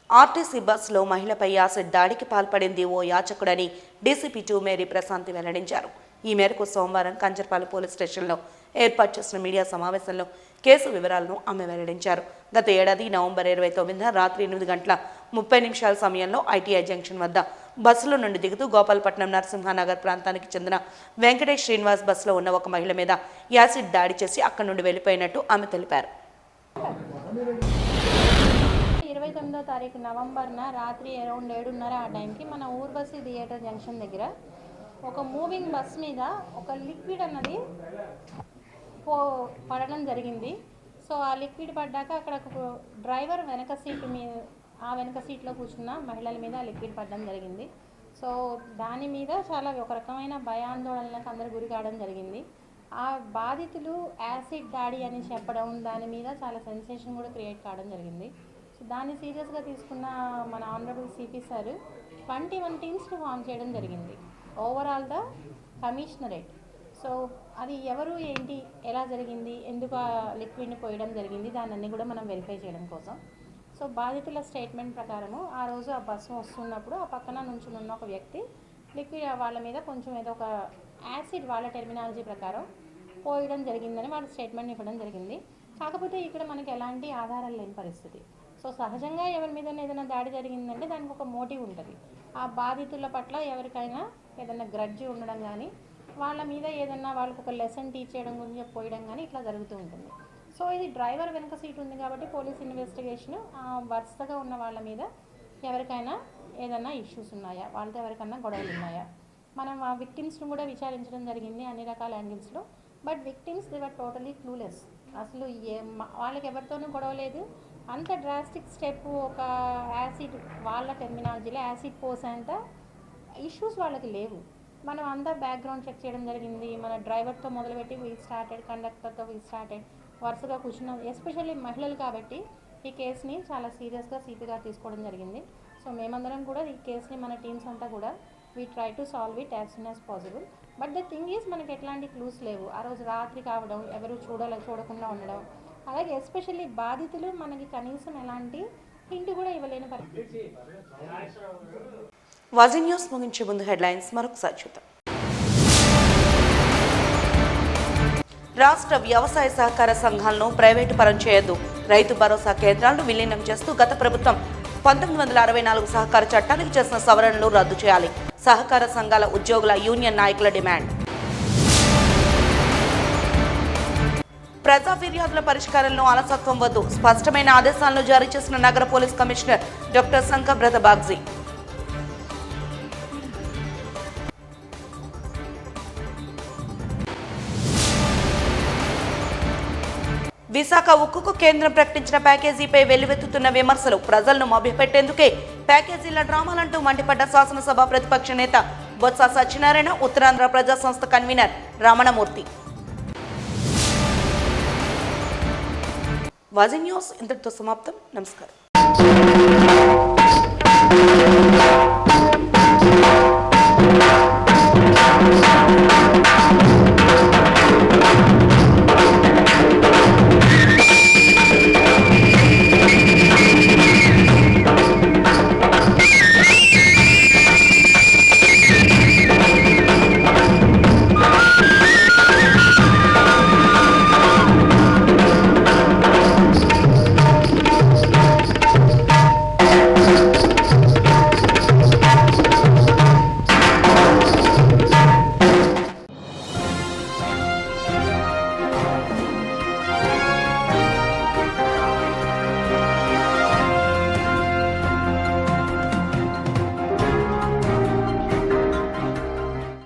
ఆర్టీసీ బస్సులో మహిళపై యాసిడ్ దాడికి పాల్పడింది ఓ యాచకుడని డీసీపీ 2 మేరీ ప్రశాంతి వెల్లడించారు. ఈ మేరకు సోమవారం కంచర్పాలెం పోలీస్ స్టేషన్లో ఏర్పాటు చేసిన మీడియా సమావేశంలో కేసు వివరాలను ఆమె వెల్లడించారు. గత ఏడాది నవంబర్ 29న రాత్రి 8:30 సమయంలో ఐటీఐ జంక్షన్ వద్ద బస్సులో నుండి దిగుతూ గోపాలపట్నం నరసింహానగర్ ప్రాంతానికి చెందిన వెంకటేష్ శ్రీనివాస్ బస్సులో ఉన్న ఒక మహిళ మీద యాసిడ్ దాడి చేసి అక్కడి నుండి వెళ్ళిపోయినట్టు ఆమె తెలిపారు. 29వ తారీఖు నవంబర్న రాత్రి అరౌండ్ 7:30 ఆ టైంకి మన ఊర్వశి థియేటర్ జంక్షన్ దగ్గర ఒక మూవింగ్ బస్ మీద ఒక లిక్విడ్ అన్నది పడడం జరిగింది. సో ఆ లిక్విడ్ పడ్డాక అక్కడ డ్రైవర్ వెనక సీట్లో కూర్చున్న మహిళల మీద ఆ లిక్విడ్ పడడం జరిగింది. సో దాని మీద చాలా ఒక రకమైన భయాందోళనలకు అందరూ గురి కావడం జరిగింది. ఆ బాధితులు యాసిడ్ దాడి అని చెప్పడం, దాని మీద చాలా సెన్సేషన్ కూడా క్రియేట్ కావడం జరిగింది. సో దాన్ని సీరియస్గా తీసుకున్న మన ఆనరబుల్ సిపి సార్ 21 టీమ్స్ని ఫామ్ చేయడం జరిగింది ఓవరాల్ ద కమిషనరేట్. సో అది ఎవరు ఏంటి ఎలా జరిగింది, ఎందుకు ఆ లిక్విడ్ని పోయడం జరిగింది, దాన్ని అన్నీ కూడా మనం వెరిఫై చేయడం కోసం. సో బాధితుల స్టేట్మెంట్ ప్రకారము ఆ రోజు ఆ బస్సు వస్తున్నప్పుడు ఆ పక్కన నుంచి ఉన్న ఒక వ్యక్తి లిక్విడ్ వాళ్ళ మీద కొంచెం ఏదో ఒక యాసిడ్ వాళ్ళ టెర్మినాలజీ ప్రకారం పోయడం జరిగిందని వాళ్ళ స్టేట్మెంట్ ఇవ్వడం జరిగింది. కాకపోతే ఇక్కడ మనకి ఎలాంటి ఆధారాలు లేని పరిస్థితి. సో సహజంగా ఎవరి మీద ఏదైనా దాడి జరిగిందంటే దానికి ఒక మోటివ్ ఉంటుంది. ఆ బాధితుల పట్ల ఎవరికైనా ఏదైనా గ్రడ్జి ఉండడం కానీ, వాళ్ళ మీద ఏదైనా వాళ్ళకు ఒక లెసన్ టీచ్ చేయడం గురించి పోయడం కానీ ఇట్లా జరుగుతూ ఉంటుంది. సో ఇది డ్రైవర్ వెనక సీట్ ఉంది కాబట్టి పోలీస్ ఇన్వెస్టిగేషన్ వరుసగా ఉన్న వాళ్ళ మీద ఎవరికైనా ఏదైనా ఇష్యూస్ ఉన్నాయా, వాళ్ళతో ఎవరికైనా గొడవలు ఉన్నాయా, మనం ఆ విక్టిమ్స్ను కూడా విచారించడం జరిగింది అన్ని రకాల యాంగిల్స్లో. But victims they were totally clueless. అసలు వాళ్ళకి ఎవరితోనూ గొడవ లేదు. అంత డ్రాస్టిక్ స్టెప్ ఒక యాసిడ్ వాళ్ళ టెర్మినాలజీలో యాసిడ్ పోసేంత ఇష్యూస్ వాళ్ళకి లేవు. మనం అంతా బ్యాక్గ్రౌండ్ చెక్ చేయడం జరిగింది. మన డ్రైవర్తో మొదలుపెట్టి వీ స్టార్టెడ్, కండక్టర్తో వీ స్టార్టెడ్, వరుసగా కూర్చున్నాం. ఎస్పెషల్లీ మహిళలు కాబట్టి ఈ కేసుని చాలా సీరియస్గా సిపి గారు తీసుకోవడం జరిగింది. సో మేమందరం కూడా ఈ కేసుని మన టీమ్స్ అంతా కూడా we try to solve it as soon as possible. But the thing is మనకి ఎట్లాంటి క్లూస్ లేవు. ఆ రోజు రాత్రి కావడం, ఎవరు చూడకుండా ఉండడం, అలాగే ఎస్పెషల్లీ బాధితులు మనకి కనీసం ఎలాంటి హింట్ కూడా ఇవ్వలేని పరిస్థితి. వాజీ న్యూస్ ముగించే ముందు హెడ్లైన్స్ మరొకసారి చూద్దాం. రాష్ట్ర వ్యవసాయ సహకార సంఘాలను ప్రైవేటు పరం చేయొద్దు. రైతు భరోసా కేంద్రాలను విలీనం చేస్తూ గత ప్రభుత్వం 1964 సహకార చట్టానికి చేసిన సవరణలు రద్దు చేయాలి. సహకార సంఘాల ఉద్యోగుల యూనియన్ నాయకుల డిమాండ్. ప్రజా ఫిర్యాదుల పరిష్కారంలో అలసత్వం వద్దు. స్పష్టమైన ఆదేశాలను జారీ చేసిన నగర police commissioner doctor Sankhabrata Bagchi. Visakha ఉక్కుకు కేంద్రం ప్రకటించిన ప్యాకేజీపై వెల్లువెత్తుతున్న విమర్శలు. ప్రజలను మభ్యపెట్టేందుకే ప్యాకేజీల డ్రామాలంటూ మండిపడ్డ శాసనసభ ప్రతిపక్ష నేత బొత్స సత్యనారాయణ, ఉత్తరాంధ్ర ప్రజా సంస్థ కన్వీనర్ రమణమూర్తి. వాజీ న్యూస్ ఇంతటితో సమాప్తం. నమస్కారం.